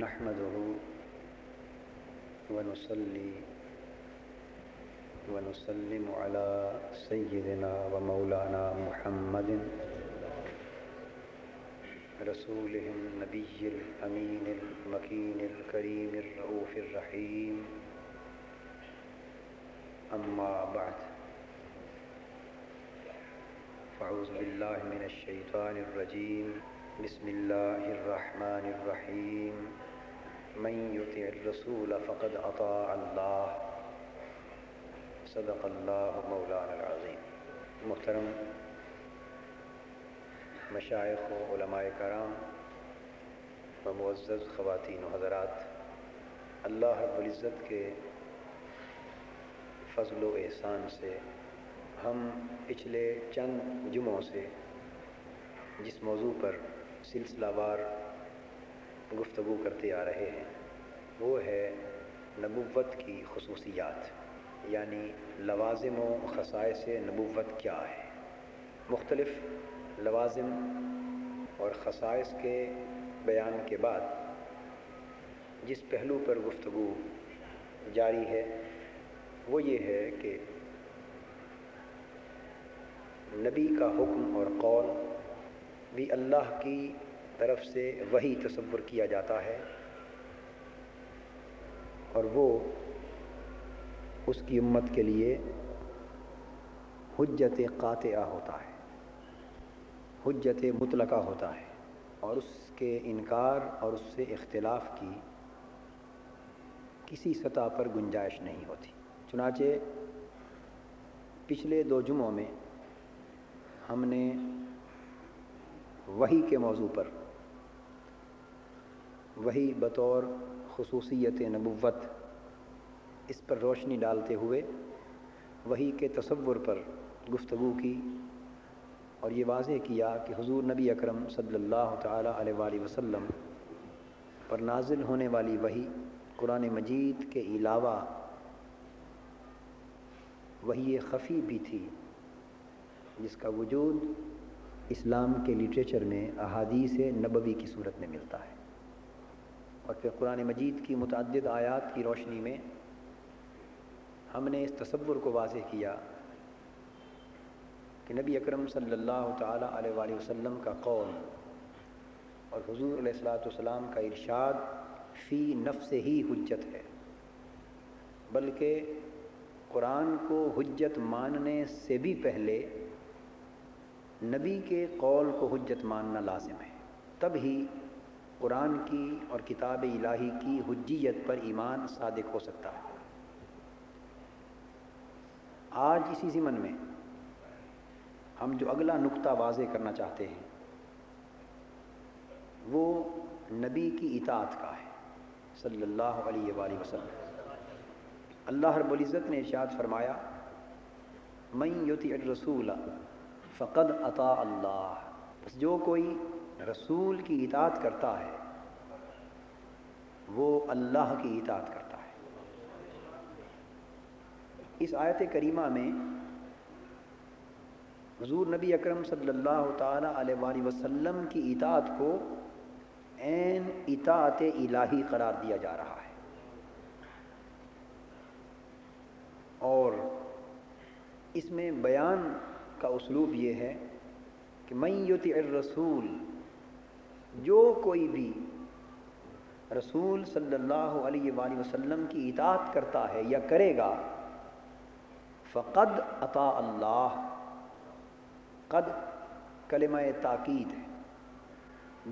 نحمده ونصلي ونسلم على سيدنا ومولانا محمد رسوله النبي الأمين المكين الكريم الرؤوف الرحيم. أما بعد، فأعوذ بالله من الشيطان الرجيم. بسم الله الرحمن الرحيم. من يطع الرسول فقد أطاع الله. صدق الله مولانا العظيم. محترم مشائخ و علماء کرام و معزز خواتین و حضرات، اللہ رب العزت کے فضل و احسان سے ہم پچھلے چند جمعوں سے جس موضوع پر سلسلہ وار گفتگو کرتے آ رہے ہیں وہ ہے نبوت کی خصوصیات، یعنی لوازم و خصائص نبوت کیا ہے. مختلف لوازم اور خصائص کے بیان کے بعد جس پہلو پر گفتگو جاری ہے وہ یہ ہے کہ نبی کا حکم اور قول بھی اللہ کی طرف سے وہی تصور کیا جاتا ہے، اور وہ اس کی امت کے لیے حجت قاطعہ ہوتا ہے، حجت مطلقہ ہوتا ہے، اور اس کے انکار اور اس سے اختلاف کی کسی سطح پر گنجائش نہیں ہوتی. چنانچہ پچھلے 2 جمعوں میں ہم نے وحی کے موضوع پر، وحی بطور خصوصیت نبوت، اس پر روشنی ڈالتے ہوئے وحی کے تصور پر گفتگو کی اور یہ واضح کیا کہ حضور نبی اکرم صلی اللہ تعالی علیہ وآلہ وسلم پر نازل ہونے والی وحی قرآن مجید کے علاوہ وحی خفی بھی تھی، جس کا وجود اسلام کے لٹریچر میں احادیث نبوی کی صورت میں ملتا ہے. اور پھر قرآن مجید کی متعدد آیات کی روشنی میں ہم نے اس تصور کو واضح کیا کہ نبی اکرم صلی اللہ تعالی علیہ وآلہ وسلم کا قول اور حضور علیہ الصلوۃ والسلام کا ارشاد فی نفس ہی حجت ہے، بلکہ قرآن کو حجت ماننے سے بھی پہلے نبی کے قول کو حجت ماننا لازم ہے، تب ہی قرآن کی اور کتاب الہی کی حجیت پر ایمان صادق ہو سکتا ہے. آج اسی ضمن میں ہم جو اگلا نقطہ واضح کرنا چاہتے ہیں وہ نبی کی اطاعت کا ہے صلی اللہ علیہ وآلہ وسلم. اللہ رب العزت نے ارشاد فرمایا من یطع الرسول فقد اطاع اللہ. بس جو کوئی رسول کی اطاعت کرتا ہے وہ اللہ کی اطاعت کرتا ہے. اس آیت کریمہ میں حضور نبی اکرم صلی اللہ تعالی علیہ وآلہ وسلم کی اطاعت کو عین اطاعت الہی قرار دیا جا رہا ہے، اور اس میں بیان کا اسلوب یہ ہے کہ من یطع الرسول، جو کوئی بھی رسول صلی اللہ علیہ وآلہ وسلم کی اطاعت کرتا ہے یا کرے گا، فقد اطاع اللہ. قد کلمہ تاکید ہے.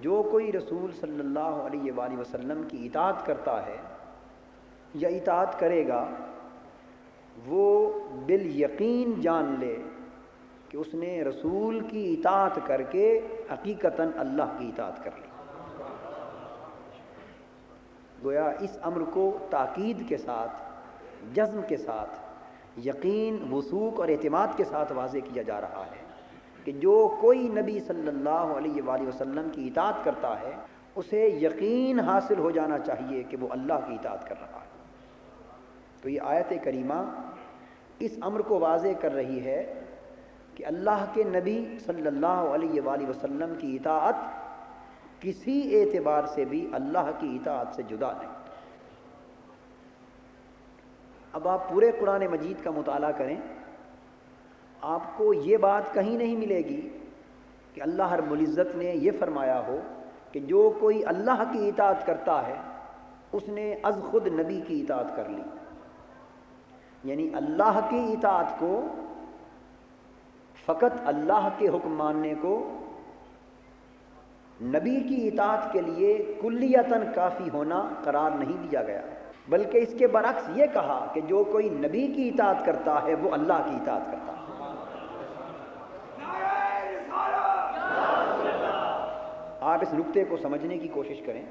جو کوئی رسول صلی اللہ علیہ وآلہ وسلم کی اطاعت کرتا ہے یا اطاعت کرے گا وہ بالیقین جان لے کہ اس نے رسول کی اطاعت کر کے حقیقتاً اللہ کی اطاعت کر لی. گویا اس امر کو تاکید کے ساتھ، جزم کے ساتھ، یقین، وثوق اور اعتماد کے ساتھ واضح کیا جا رہا ہے کہ جو کوئی نبی صلی اللہ علیہ وآلہ وسلم کی اطاعت کرتا ہے اسے یقین حاصل ہو جانا چاہیے کہ وہ اللہ کی اطاعت کر رہا ہے. تو یہ آیت کریمہ اس امر کو واضح کر رہی ہے کہ اللہ کے نبی صلی اللہ علیہ وآلہ وسلم کی اطاعت کسی اعتبار سے بھی اللہ کی اطاعت سے جدا نہیں۔ اب آپ پورے قرآن مجید کا مطالعہ کریں، آپ کو یہ بات کہیں نہیں ملے گی کہ اللہ رب العزت نے یہ فرمایا ہو کہ جو کوئی اللہ کی اطاعت کرتا ہے اس نے از خود نبی کی اطاعت کر لی۔ یعنی اللہ کی اطاعت کو، فقط اللہ کے حکم ماننے کو نبی کی اطاعت کے لیے کلیتاً کافی ہونا قرار نہیں دیا گیا، بلکہ اس کے برعکس یہ کہا کہ جو کوئی نبی کی اطاعت کرتا ہے وہ اللہ کی اطاعت کرتا ہے۔ آپ اس نقطے کو سمجھنے کی کوشش کریں۔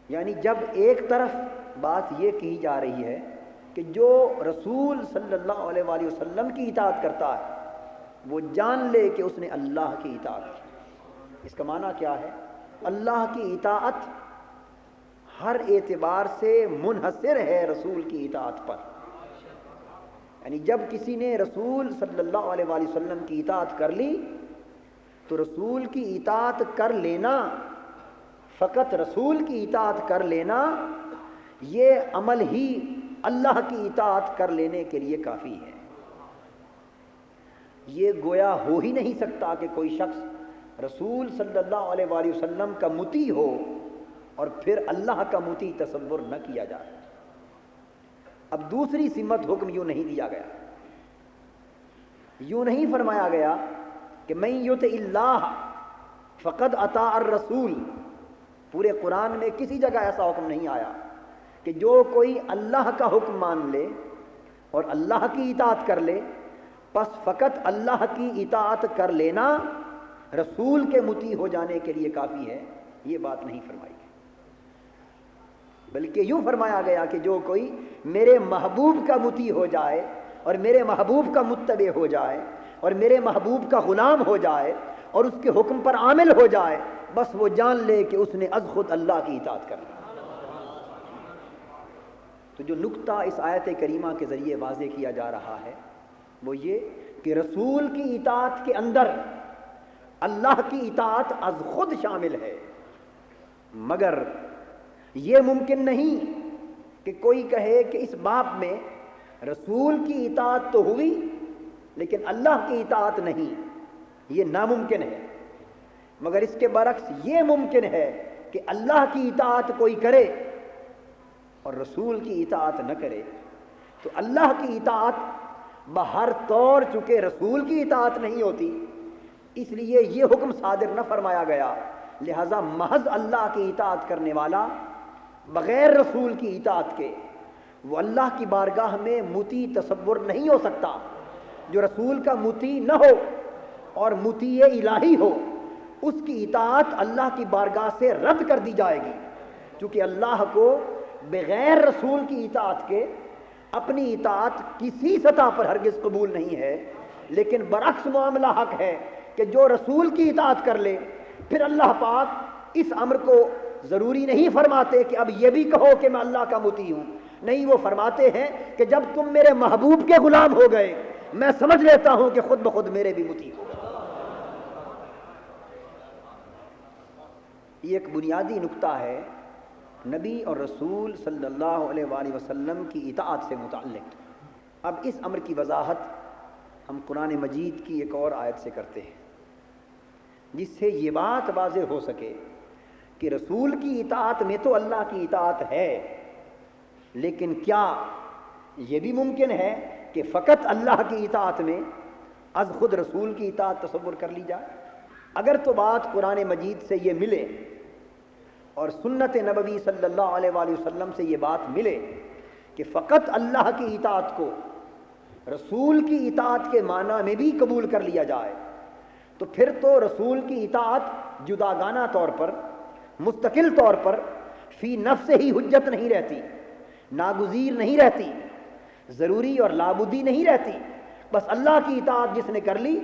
یعنی جب ایک طرف بات یہ کہی جا رہی ہے کہ جو رسول صلی اللہ علیہ وآلہ وسلم کی اطاعت کرتا ہے وہ جان لے کہ اس نے اللہ کی اطاعت کی۔ اس کا معنی کیا ہے؟ اللہ کی اطاعت ہر اعتبار سے منحصر ہے رسول کی اطاعت پر۔ یعنی جب کسی نے رسول صلی اللہ علیہ وآلہ وسلم کی اطاعت کر لی تو رسول کی اطاعت کر لینا، فقط رسول کی اطاعت کر لینا، یہ عمل ہی اللہ کی اطاعت کر لینے کے لیے کافی ہے۔ یہ گویا ہو ہی نہیں سکتا کہ کوئی شخص رسول صلی اللہ علیہ وآلہ وسلم کا مطیع ہو اور پھر اللہ کا مطیع تصور نہ کیا جائے۔ اب دوسری سمت حکم یوں نہیں دیا گیا، یوں نہیں فرمایا گیا کہ من یطع اللہ فقد اطاع الرسول۔ پورے قرآن میں کسی جگہ ایسا حکم نہیں آیا کہ جو کوئی اللہ کا حکم مان لے اور اللہ کی اطاعت کر لے پس فقط اللہ کی اطاعت کر لینا رسول کے مطیع ہو جانے کے لیے کافی ہے۔ یہ بات نہیں فرمائی گئی، بلکہ یوں فرمایا گیا کہ جو کوئی میرے محبوب کا مطیع ہو جائے اور میرے محبوب کا متبع ہو جائے اور میرے محبوب کا غلام ہو جائے اور اس کے حکم پر عامل ہو جائے، بس وہ جان لے کہ اس نے از خود اللہ کی اطاعت کر لی۔ تو جو نقطہ اس آیت کریمہ کے ذریعے واضح کیا جا رہا ہے وہ یہ کہ رسول کی اطاعت کے اندر اللہ کی اطاعت از خود شامل ہے، مگر یہ ممکن نہیں کہ کوئی کہے کہ اس باب میں رسول کی اطاعت تو ہوئی لیکن اللہ کی اطاعت نہیں۔ یہ ناممکن ہے، مگر اس کے برعکس یہ ممکن ہے کہ اللہ کی اطاعت کوئی کرے اور رسول کی اطاعت نہ کرے۔ تو اللہ کی اطاعت بہر طور چونکہ رسول کی اطاعت نہیں ہوتی، اس لیے یہ حکم صادر نہ فرمایا گیا، لہذا محض اللہ کی اطاعت کرنے والا بغیر رسول کی اطاعت کے وہ اللہ کی بارگاہ میں مطیع تصور نہیں ہو سکتا۔ جو رسول کا مطیع نہ ہو اور مطیع الہی ہو اس کی اطاعت اللہ کی بارگاہ سے رد کر دی جائے گی، چونکہ اللہ کو بغیر رسول کی اطاعت کے اپنی اطاعت کسی سطح پر ہرگز قبول نہیں ہے۔ لیکن برعکس معاملہ حق ہے کہ جو رسول کی اطاعت کر لے پھر اللہ پاک اس امر کو ضروری نہیں فرماتے کہ اب یہ بھی کہو کہ میں اللہ کا مطیع ہوں، نہیں، وہ فرماتے ہیں کہ جب تم میرے محبوب کے غلام ہو گئے میں سمجھ لیتا ہوں کہ خود بخود میرے بھی مطیع ہو گئے۔ یہ ایک بنیادی نقطہ ہے نبی اور رسول صلی اللہ علیہ وآلہ وسلم کی اطاعت سے متعلق۔ اب اس امر کی وضاحت ہم قرآن مجید کی ایک اور آیت سے کرتے ہیں جس سے یہ بات واضح ہو سکے کہ رسول کی اطاعت میں تو اللہ کی اطاعت ہے، لیکن کیا یہ بھی ممکن ہے کہ فقط اللہ کی اطاعت میں از خود رسول کی اطاعت تصور کر لی جائے؟ اگر تو بات قرآن مجید سے یہ ملے اور سنت نبوی صلی اللہ علیہ وآلہ وسلم سے یہ بات ملے کہ فقط اللہ کی اطاعت کو رسول کی اطاعت کے معنی میں بھی قبول کر لیا جائے تو پھر تو رسول کی اطاعت جداگانہ طور پر، مستقل طور پر فی نفس ہی حجت نہیں رہتی، ناگزیر نہیں رہتی، ضروری اور لابدی نہیں رہتی۔ بس اللہ کی اطاعت جس نے کر لی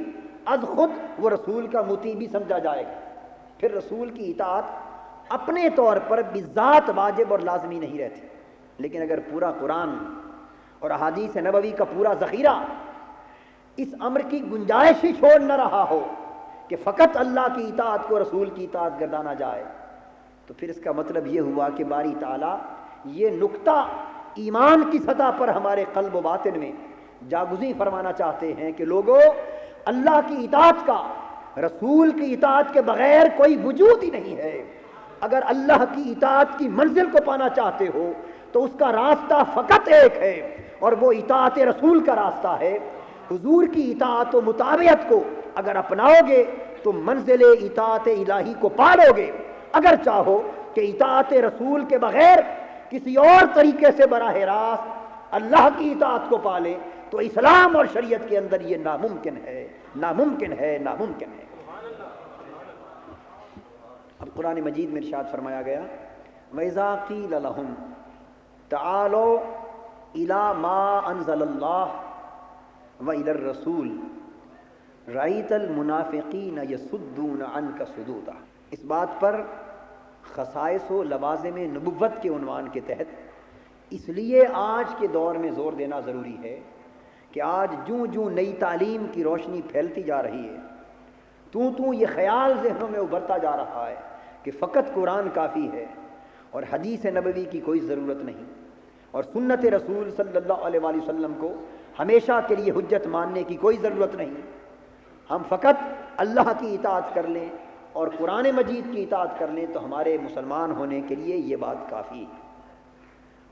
از خود وہ رسول کا مطیع بھی سمجھا جائے گا۔ پھر رسول کی اطاعت اپنے طور پر بذات واجب اور لازمی نہیں رہتی۔ لیکن اگر پورا قرآن اور احادیث نبوی کا پورا ذخیرہ اس امر کی گنجائش ہی چھوڑ نہ رہا ہو کہ فقط اللہ کی اطاعت کو رسول کی اطاعت گردانا جائے، تو پھر اس کا مطلب یہ ہوا کہ باری تعالیٰ یہ نقطہ ایمان کی سطح پر ہمارے قلب و باطن میں جاگزیں فرمانا چاہتے ہیں کہ لوگوں، اللہ کی اطاعت کا، رسول کی اطاعت کے بغیر کوئی وجود ہی نہیں ہے۔ اگر اللہ کی اطاعت کی منزل کو پانا چاہتے ہو تو اس کا راستہ فقط ایک ہے، اور وہ اطاعت رسول کا راستہ ہے۔ حضور کی اطاعت و مطابعت کو اگر اپناؤ گے تو منزل اطاعت الہی کو پالو گے۔ اگر چاہو کہ اطاعت رسول کے بغیر کسی اور طریقے سے براہ راست اللہ کی اطاعت کو پالے تو اسلام اور شریعت کے اندر یہ ناممکن ہے، ناممکن ہے، ناممکن ہے۔ اب قرآن مجید میں ارشاد فرمایا گیا وَإِذَا قِيلَ لَهُمْ تَعَالَوْا إِلَى مَا أَنزَلَ اللَّهُ وَإِلَى الرَّسُولِ رَأَيْتَ الْمُنَافِقِينَ يَصُدُّونَ عَنْكَ صُدُودًا۔ اس بات پر خصائص و لوازم نبوت کے عنوان کے تحت اس لیے آج کے دور میں زور دینا ضروری ہے کہ آج جوں جوں نئی تعلیم کی روشنی پھیلتی جا رہی ہے، تو یہ خیال ذہنوں میں ابھرتا جا رہا ہے کہ فقط قرآن کافی ہے اور حدیث نبوی کی کوئی ضرورت نہیں، اور سنت رسول صلی اللہ علیہ وآلہ وسلم کو ہمیشہ کے لیے حجت ماننے کی کوئی ضرورت نہیں، ہم فقط اللہ کی اطاعت کر لیں اور قرآن مجید کی اطاعت کر لیں تو ہمارے مسلمان ہونے کے لیے یہ بات کافی ہے۔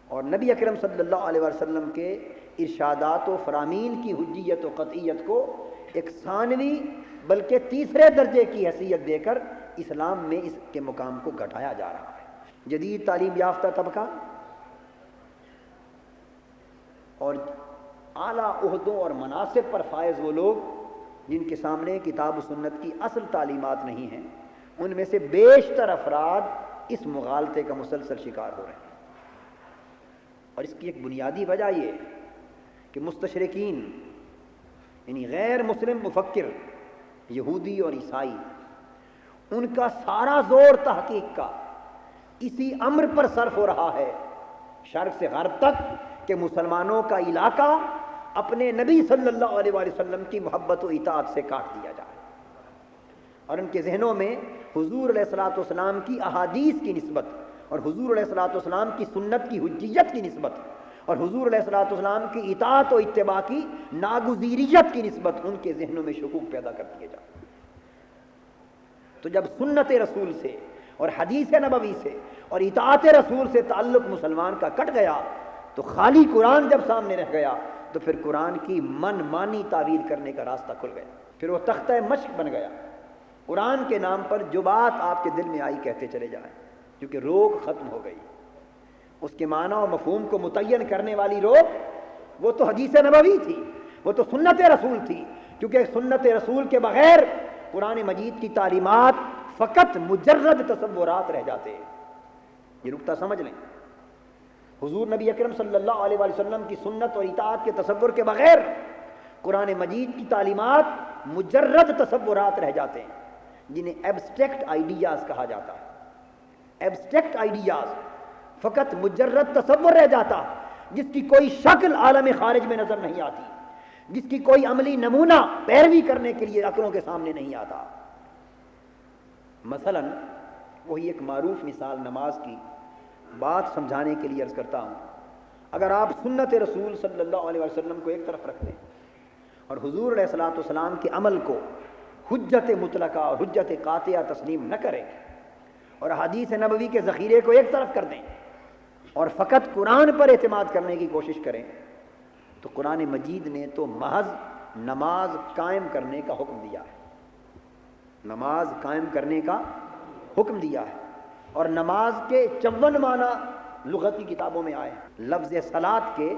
اور نبی اکرم صلی اللہ علیہ وسلم کے ارشادات و فرامین کی حجیت و قطعیت کو ایک ثانوی بلکہ تیسرے درجے کی حیثیت دے کر اسلام میں اس کے مقام کو گھٹایا جا رہا ہے۔ جدید تعلیم یافتہ طبقہ اور اعلیٰ عہدوں اور مناصب پر فائز وہ لوگ جن کے سامنے کتاب و سنت کی اصل تعلیمات نہیں ہیں، ان میں سے بیشتر افراد اس مغالطے کا مسلسل شکار ہو رہے ہیں۔ اور اس کی ایک بنیادی وجہ یہ کہ مستشرقین یعنی غیر مسلم مفکر یہودی اور عیسائی، ان کا سارا زور تحقیق کا اسی امر پر صرف ہو رہا ہے شرق سے غرب تک کہ مسلمانوں کا علاقہ اپنے نبی صلی اللہ علیہ وآلہ وسلم کی محبت و اطاعت سے کاٹ دیا جائے، اور ان کے ذہنوں میں حضور علیہ الصلوۃ والسلام کی احادیث کی نسبت اور حضور علیہ الصلوۃ والسلام کی سنت کی حجیت کی نسبت اور حضور علیہ الصلوۃ والسلام کی اطاعت و اتباع کی ناگزیریت کی نسبت ان کے ذہنوں میں شکوک پیدا کر دیے جائے۔ تو جب سنت رسول سے اور حدیث نبوی سے اور اطاعت رسول سے تعلق مسلمان کا کٹ گیا تو خالی قرآن جب سامنے رہ گیا تو پھر قرآن کی من مانی تعویل کرنے کا راستہ کھل گیا، پھر وہ تختہ مشق بن گیا۔ قرآن کے نام پر جو بات آپ کے دل میں آئی کہتے چلے جائیں، کیونکہ روک ختم ہو گئی۔ اس کے معنی و مفہوم کو متعین کرنے والی روک وہ تو حدیث نبوی تھی، وہ تو سنت رسول تھی، کیونکہ سنت رسول کے بغیر قرآن مجید کی تعلیمات فقط مجرد تصورات رہ جاتے ہیں۔ یہ نقطہ سمجھ لیں، حضور نبی اکرم صلی اللہ علیہ وآلہ وسلم کی سنت اور اطاعت کے تصور کے بغیر قرآن مجید کی تعلیمات مجرد تصورات رہ جاتے ہیں، جنہیں ایبسٹریکٹ آئیڈیاز کہا جاتا ہے۔ ایبسٹریکٹ آئیڈیاز فقط مجرد تصور رہ جاتا جس کی کوئی شکل عالم خارج میں نظر نہیں آتی، جس کی کوئی عملی نمونہ پیروی کرنے کے لیے عقلوں کے سامنے نہیں آتا۔ مثلا وہی ایک معروف مثال نماز کی بات سمجھانے کے لیے عرض کرتا ہوں۔ اگر آپ سنت رسول صلی اللہ علیہ وسلم کو ایک طرف رکھ دیں اور حضور علیہ الصلوۃ والسلام کے عمل کو حجت مطلقہ اور حجت قاطعہ تسلیم نہ کریں اور حدیث نبوی کے ذخیرے کو ایک طرف کر دیں اور فقط قرآن پر اعتماد کرنے کی کوشش کریں تو قرآن مجید نے تو محض نماز قائم کرنے کا حکم دیا ہے، نماز قائم کرنے کا حکم دیا ہے، اور نماز کے 54 معنی لغتی کتابوں میں آئے ہیں، لفظ صلاۃ کے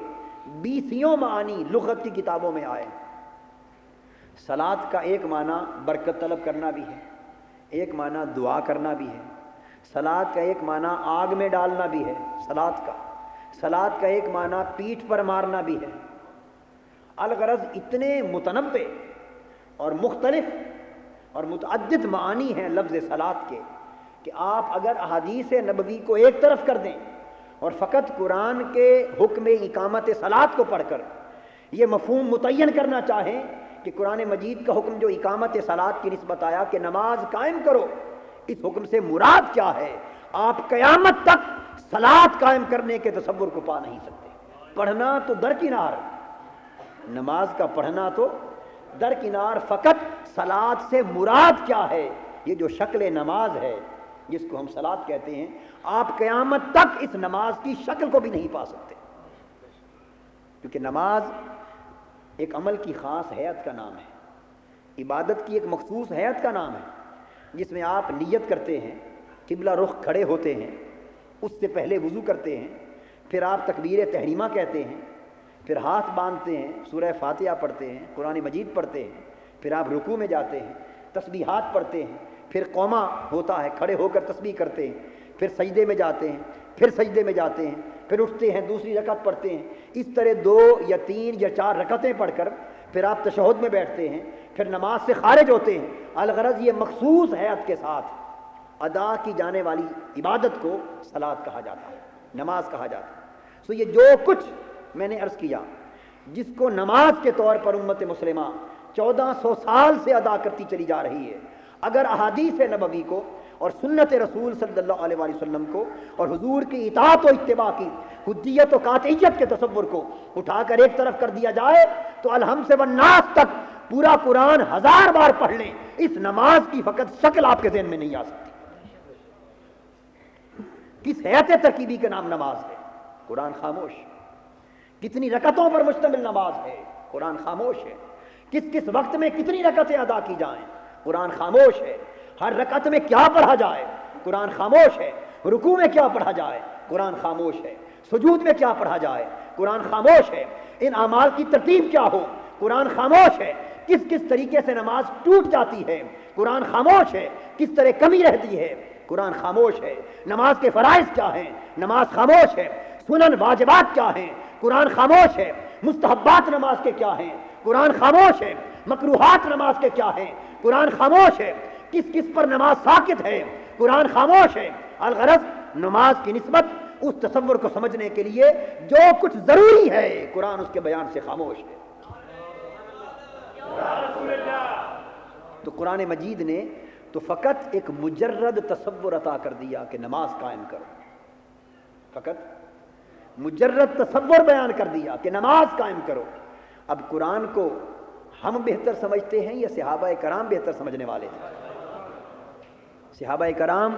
20 معانی لغت کی کتابوں میں آئے ہیں۔ صلاۃ کا ایک معنی برکت طلب کرنا بھی ہے، ایک معنی دعا کرنا بھی ہے، صلاۃ کا ایک معنی آگ میں ڈالنا بھی ہے، صلاۃ کا ایک معنی پیٹھ پر مارنا بھی ہے۔ الغرض اتنے متنوع اور مختلف اور متعدد معانی ہیں لفظ صلاۃ کے کہ آپ اگر احادیث نبوی کو ایک طرف کر دیں اور فقط قرآن کے حکم اقامت صلاۃ کو پڑھ کر یہ مفہوم متعین کرنا چاہیں کہ قرآن مجید کا حکم جو اقامت صلاۃ کی نسبت آیا کہ نماز قائم کرو، اس حکم سے مراد کیا ہے؟ آپ قیامت تک صلاۃ قائم کرنے کے تصور کو پا نہیں سکتے۔ پڑھنا تو درکنار، نماز کا پڑھنا تو درکنار، فقط صلاۃ سے مراد کیا ہے؟ یہ جو شکل نماز ہے جس کو ہم صلاۃ کہتے ہیں، آپ قیامت تک اس نماز کی شکل کو بھی نہیں پا سکتے، کیونکہ نماز ایک عمل کی خاص ہیئت کا نام ہے، عبادت کی ایک مخصوص ہیئت کا نام ہے، جس میں آپ نیت کرتے ہیں، قبلہ رخ کھڑے ہوتے ہیں، اس سے پہلے وضو کرتے ہیں، پھر آپ تکبیر تحریمہ کہتے ہیں، پھر ہاتھ باندھتے ہیں، سورہ فاتحہ پڑھتے ہیں، قرآن مجید پڑھتے ہیں، پھر آپ رکوع میں جاتے ہیں، تسبیحات پڑھتے ہیں، پھر قومہ ہوتا ہے، کھڑے ہو کر تسبیح کرتے ہیں، پھر سجدے میں جاتے ہیں، پھر سجدے میں جاتے ہیں، پھر اٹھتے ہیں، دوسری رکعت پڑھتے ہیں۔ اس طرح 2 یا 3 یا 4 رکعتیں پڑھ کر پھر آپ تشہد میں بیٹھتے ہیں، پھر نماز سے خارج ہوتے ہیں۔ الغرض یہ مخصوص ہیئت کے ساتھ ادا کی جانے والی عبادت کو صلاۃ کہا جاتا ہے، نماز کہا جاتا ہے۔ سو یہ جو کچھ میں نے عرض کیا، جس کو نماز کے طور پر امت مسلمہ 1400 سال سے ادا کرتی چلی جا رہی ہے، اگر احادیث نبوی کو اور سنت رسول صلی اللہ علیہ وآلہ وسلم کو اور حضور کی اطاعت و اتباع کی حجیت و قاطعیت کے تصور کو اٹھا کر ایک طرف کر دیا جائے تو الحمد سے والناس تک پورا قرآن 1000 بار پڑھ لیں، اس نماز کی فقط شکل آپ کے ذہن میں نہیں آ سکتی۔ کس ہیئت ترکیبی کا نام نماز ہے؟ قرآن خاموش۔ کتنی رکعتوں پر مشتمل نماز ہے؟ قرآن خاموش ہے۔ کس کس وقت میں کتنی رکعتیں ادا کی جائیں؟ قرآن خاموش ہے۔ ہر رکعت میں کیا پڑھا جائے؟ قرآن خاموش ہے۔ رکوع میں کیا پڑھا جائے؟ قرآن خاموش ہے۔ سجود میں کیا پڑھا جائے؟ قرآن خاموش ہے۔ ان اعمال کی ترتیب کیا ہو؟ قرآن خاموش ہے۔ کس کس طریقے سے نماز ٹوٹ جاتی ہے؟ قرآن خاموش ہے۔ کس طرح کمی رہتی ہے؟ قرآن خاموش ہے۔ نماز کے فرائض کیا ہیں؟ نماز خاموش ہے۔ سنن واجبات کیا ہیں؟ قرآن خاموش ہے۔ مستحبات نماز کے کیا ہیں؟ قرآن خاموش ہے۔ مکروہات نماز کے کیا ہیں؟ قرآن خاموش ہے۔ کس کس پر نماز ساقط ہے؟ قرآن خاموش ہے۔ الغرض نماز کی نسبت اس تصور کو سمجھنے کے لیے جو کچھ ضروری ہے قرآن اس کے بیان سے خاموش ہے۔ تو قرآن مجید نے تو فقط ایک مجرد تصور عطا کر دیا کہ نماز قائم کرو، فقط مجرد تصور بیان کر دیا کہ نماز قائم کرو۔ اب قرآن کو ہم بہتر سمجھتے ہیں یا صحابہ کرام بہتر سمجھنے والے تھے؟ صحابہ کرام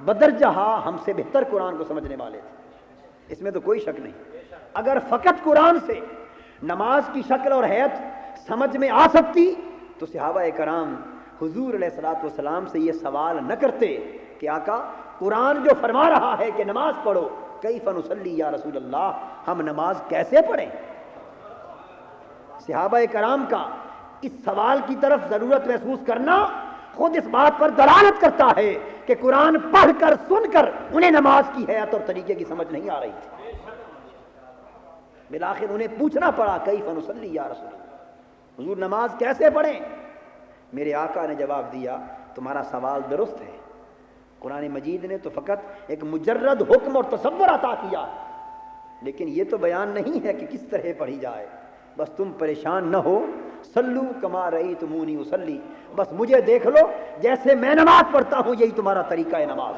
بدرجہ ہم سے بہتر قرآن کو سمجھنے والے تھے، اس میں تو کوئی شک نہیں۔ اگر فقط قرآن سے نماز کی شکل اور حیت سمجھ میں آ سکتی تو صحابہ کرام حضور علیہ الصلوۃ والسلام سے یہ سوال نہ کرتے کہ آقا قرآن جو فرما رہا ہے کہ نماز پڑھو، کیف نصلی یا رسول اللہ، ہم نماز کیسے پڑھیں؟ صحابہ کرام کا اس سوال کی طرف ضرورت محسوس کرنا خود اس بات پر دلالت کرتا ہے کہ قرآن پڑھ کر سن کر انہیں نماز کی حیت اور طریقے کی سمجھ نہیں آ رہی تھی۔ بالآخر انہیں پوچھنا پڑا کیف نصلی یا رسول اللہ، حضور نماز کیسے پڑھیں؟ میرے آقا نے جواب دیا تمہارا سوال درست ہے، قرآن مجید نے تو فقط ایک مجرد حکم اور تصور عطا کیا، لیکن یہ تو بیان نہیں ہے کہ کس طرح پڑھی جائے۔ بس تم پریشان نہ ہو، صلو کما رأیتمونی اصلی، بس مجھے دیکھ لو جیسے میں نماز پڑھتا ہوں، یہی تمہارا طریقہ ہے نماز۔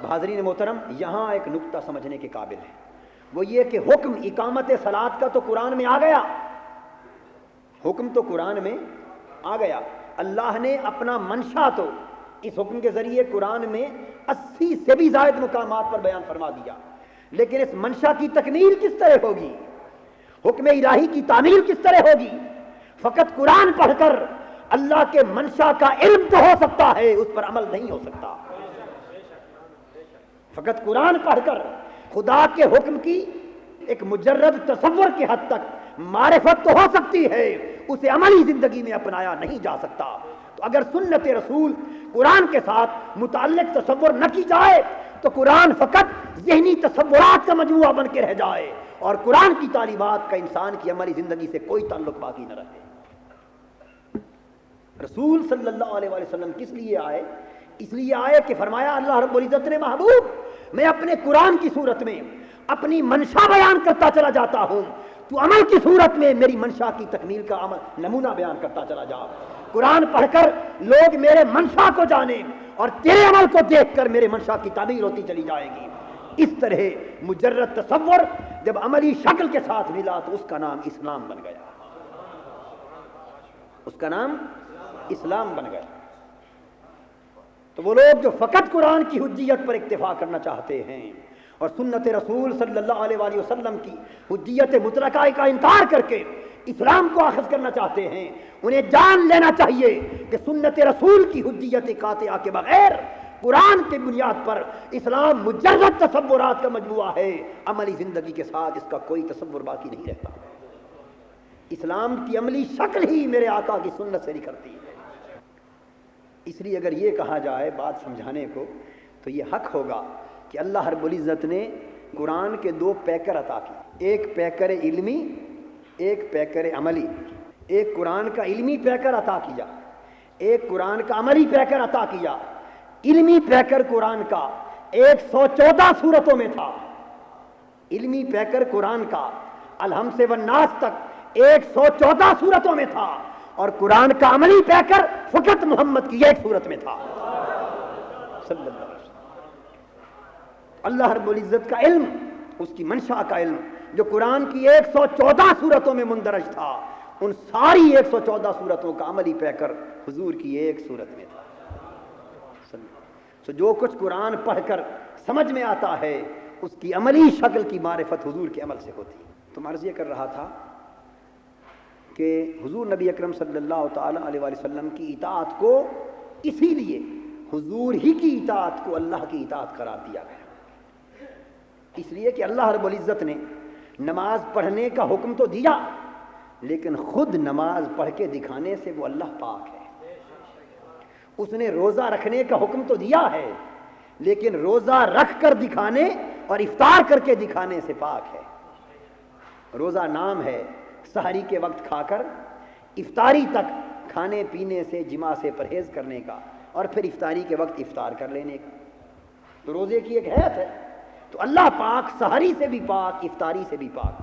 حاضرین محترم، یہاں ایک نقطہ سمجھنے کے قابل ہے، وہ یہ کہ حکم اقامت صلاۃ کا تو قرآن میں آ گیا، حکم تو قرآن میں آ گیا۔ اللہ نے اپنا منشا تو اس حکم کے ذریعے قرآن میں 80 سے بھی زائد مقامات پر بیان فرما دیا، لیکن اس منشا کی تکمیل کس طرح ہوگی؟ حکم الہی کی تعمیل کس طرح ہوگی؟ فقط قرآن پڑھ کر اللہ کے منشا کا علم تو ہو سکتا ہے، اس پر عمل نہیں ہو سکتا۔ فقط قرآن پڑھ کر خدا کے حکم کی ایک مجرد تصور کی حد تک معرفت تو ہو سکتی ہے، اسے عملی زندگی میں اپنایا نہیں جا سکتا۔ تو اگر سنت رسول قرآن کے ساتھ متعلق تصور نہ کی جائے تو قرآن فقط ذہنی تصورات کا مجموعہ بن کے رہ جائے اور قرآن کی تعلیمات کا انسان کی عملی زندگی سے کوئی تعلق باقی نہ رہے۔ رسول صلی اللہ علیہ وسلم کس لیے آئے؟ اس لیے آئے کہ فرمایا اللہ رب العزت نے محبوب میں اپنے قرآن کی صورت میں اپنی منشا بیان کرتا چلا جاتا ہوں، تو عمل کی صورت میں میری منشا کی تکمیل کا عمل نمونہ بیان کرتا چلا جا۔ قرآن پڑھ کر لوگ میرے منشا کو جانیں اور تیرے عمل کو دیکھ کر میرے منشا کی تعبیر ہوتی چلی جائے گی۔ اس طرح مجرد تصور جب عملی شکل کے ساتھ ملا تو اس کا نام اسلام بن گیا، اس کا نام اسلام بن گیا۔ تو وہ لوگ جو فقط قرآن کی حجیت پر اکتفا کرنا چاہتے ہیں اور سنت رسول صلی اللہ علیہ وآلہ وسلم کی حجیت مطلقہ کا انکار کر کے اسلام کو اخذ کرنا چاہتے ہیں، انہیں جان لینا چاہیے کہ سنت رسول کی حجیت قاطعہ کے بغیر قرآن کی بنیاد پر اسلام مجرد تصورات کا مجموعہ ہے، عملی زندگی کے ساتھ اس کا کوئی تصور باقی نہیں رہتا۔ اسلام کی عملی شکل ہی میرے آقا کی سنت سے نکلتی ہے۔ اس لیے اگر یہ کہا جائے بات سمجھانے کو تو یہ حق ہوگا کہ اللہ رب العزت نے قرآن کے دو پیکر عطا کیے، ایک پیکر علمی، ایک پیکر عملی۔ ایک قرآن کا علمی پیکر عطا کیا، ایک قرآن کا عملی پیکر عطا کیا۔ علمی پیکر قرآن کا 114 سورتوں میں تھا، علمی پیکر قرآن کا الحم سے والناس تک 114 سورتوں میں تھا، اور قرآن کا عملی پیکر فقط محمد کی ایک سورت میں تھا صلی اللہ علیہ وسلم۔ اللہ رب العزت کا علم، اس کی منشا کا علم جو قرآن کی 114 سورتوں میں مندرج تھا، ان ساری 114 سورتوں کا عملی پیکر حضور کی ایک سورت میں تھا۔ تو جو کچھ قرآن پڑھ کر سمجھ میں آتا ہے اس کی عملی شکل کی معرفت حضور کے عمل سے ہوتی ہے۔ تو عرض یہ کر رہا تھا کہ حضور نبی اکرم صلی اللہ تعالی علیہ وآلہ وسلم کی اطاعت کو اسی لیے حضور ہی کی اطاعت کو اللہ کی اطاعت قرار دیا گیا، اس لیے کہ اللہ رب العزت نے نماز پڑھنے کا حکم تو دیا، لیکن خود نماز پڑھ کے دکھانے سے وہ اللہ پاک ہے۔ اس نے روزہ رکھنے کا حکم تو دیا ہے، لیکن روزہ رکھ کر دکھانے اور افطار کر کے دکھانے سے پاک ہے۔ روزہ نام ہے سحری کے وقت کھا کر افطاری تک کھانے پینے سے جماع سے پرہیز کرنے کا، اور پھر افطاری کے وقت افطار کر لینے کا، تو روزے کی ایک حیت ہے۔ تو اللہ پاک سحری سے بھی پاک، افطاری سے بھی پاک،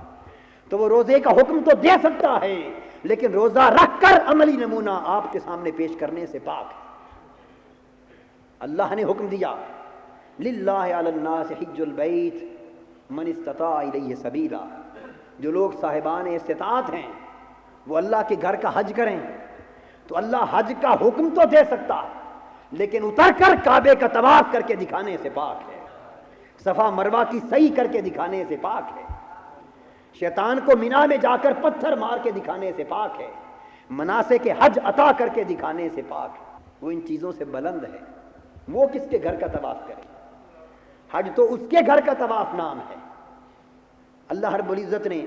تو وہ روزے کا حکم تو دے سکتا ہے، لیکن روزہ رکھ کر عملی نمونہ آپ کے سامنے پیش کرنے سے پاک ہے۔ اللہ نے حکم دیا للہ علی الناس حج البیت من استطاع الیہ سبیلا، جو لوگ صاحبان استطاعت ہیں وہ اللہ کے گھر کا حج کریں، تو اللہ حج کا حکم تو دے سکتا، لیکن اتر کر کعبے کا طواف کر کے دکھانے سے پاک ہے، صفا مروہ کی سعی کر کے دکھانے سے پاک ہے، شیطان کو مینا میں جا کر پتھر مار کے دکھانے سے پاک ہے، مناسک حج عطا کر کے دکھانے سے پاک ہے۔ وہ ان چیزوں سے بلند ہے، وہ کس کے گھر کا طواف کرے؟ حج تو اس کے گھر کا طواف نام ہے۔ اللہ رب العزت نے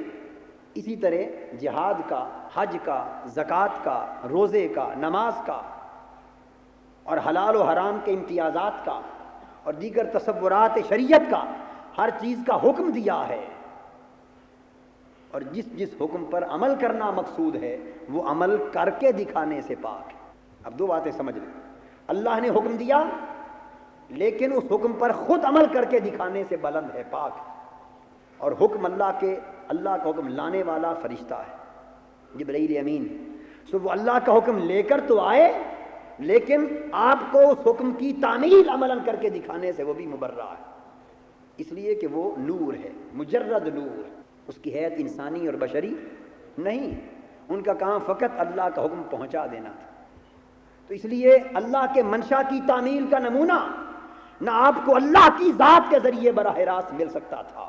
اسی طرح جہاد کا، حج کا، زکوٰۃ کا، روزے کا، نماز کا، اور حلال و حرام کے امتیازات کا، اور دیگر تصورات شریعت کا، ہر چیز کا حکم دیا ہے، اور جس جس حکم پر عمل کرنا مقصود ہے وہ عمل کر کے دکھانے سے پاک ہے۔ اب دو باتیں سمجھ لیں، اللہ نے حکم دیا لیکن اس حکم پر خود عمل کر کے دکھانے سے بلند ہے، پاک ہے، اور حکم اللہ کا حکم لانے والا فرشتہ ہے جبرائیل امین، سو وہ اللہ کا حکم لے کر تو آئے، لیکن آپ کو اس حکم کی تعمیل عملاً کر کے دکھانے سے وہ بھی مبرہ ہے، اس لیے کہ وہ نور ہے، مجرد نور، اس کی حیت انسانی اور بشری نہیں، ان کا کام فقط اللہ کا حکم پہنچا دینا تھا۔ تو اس لیے اللہ کے منشا کی تعمیل کا نمونہ نہ آپ کو اللہ کی ذات کے ذریعے براہ راست مل سکتا تھا،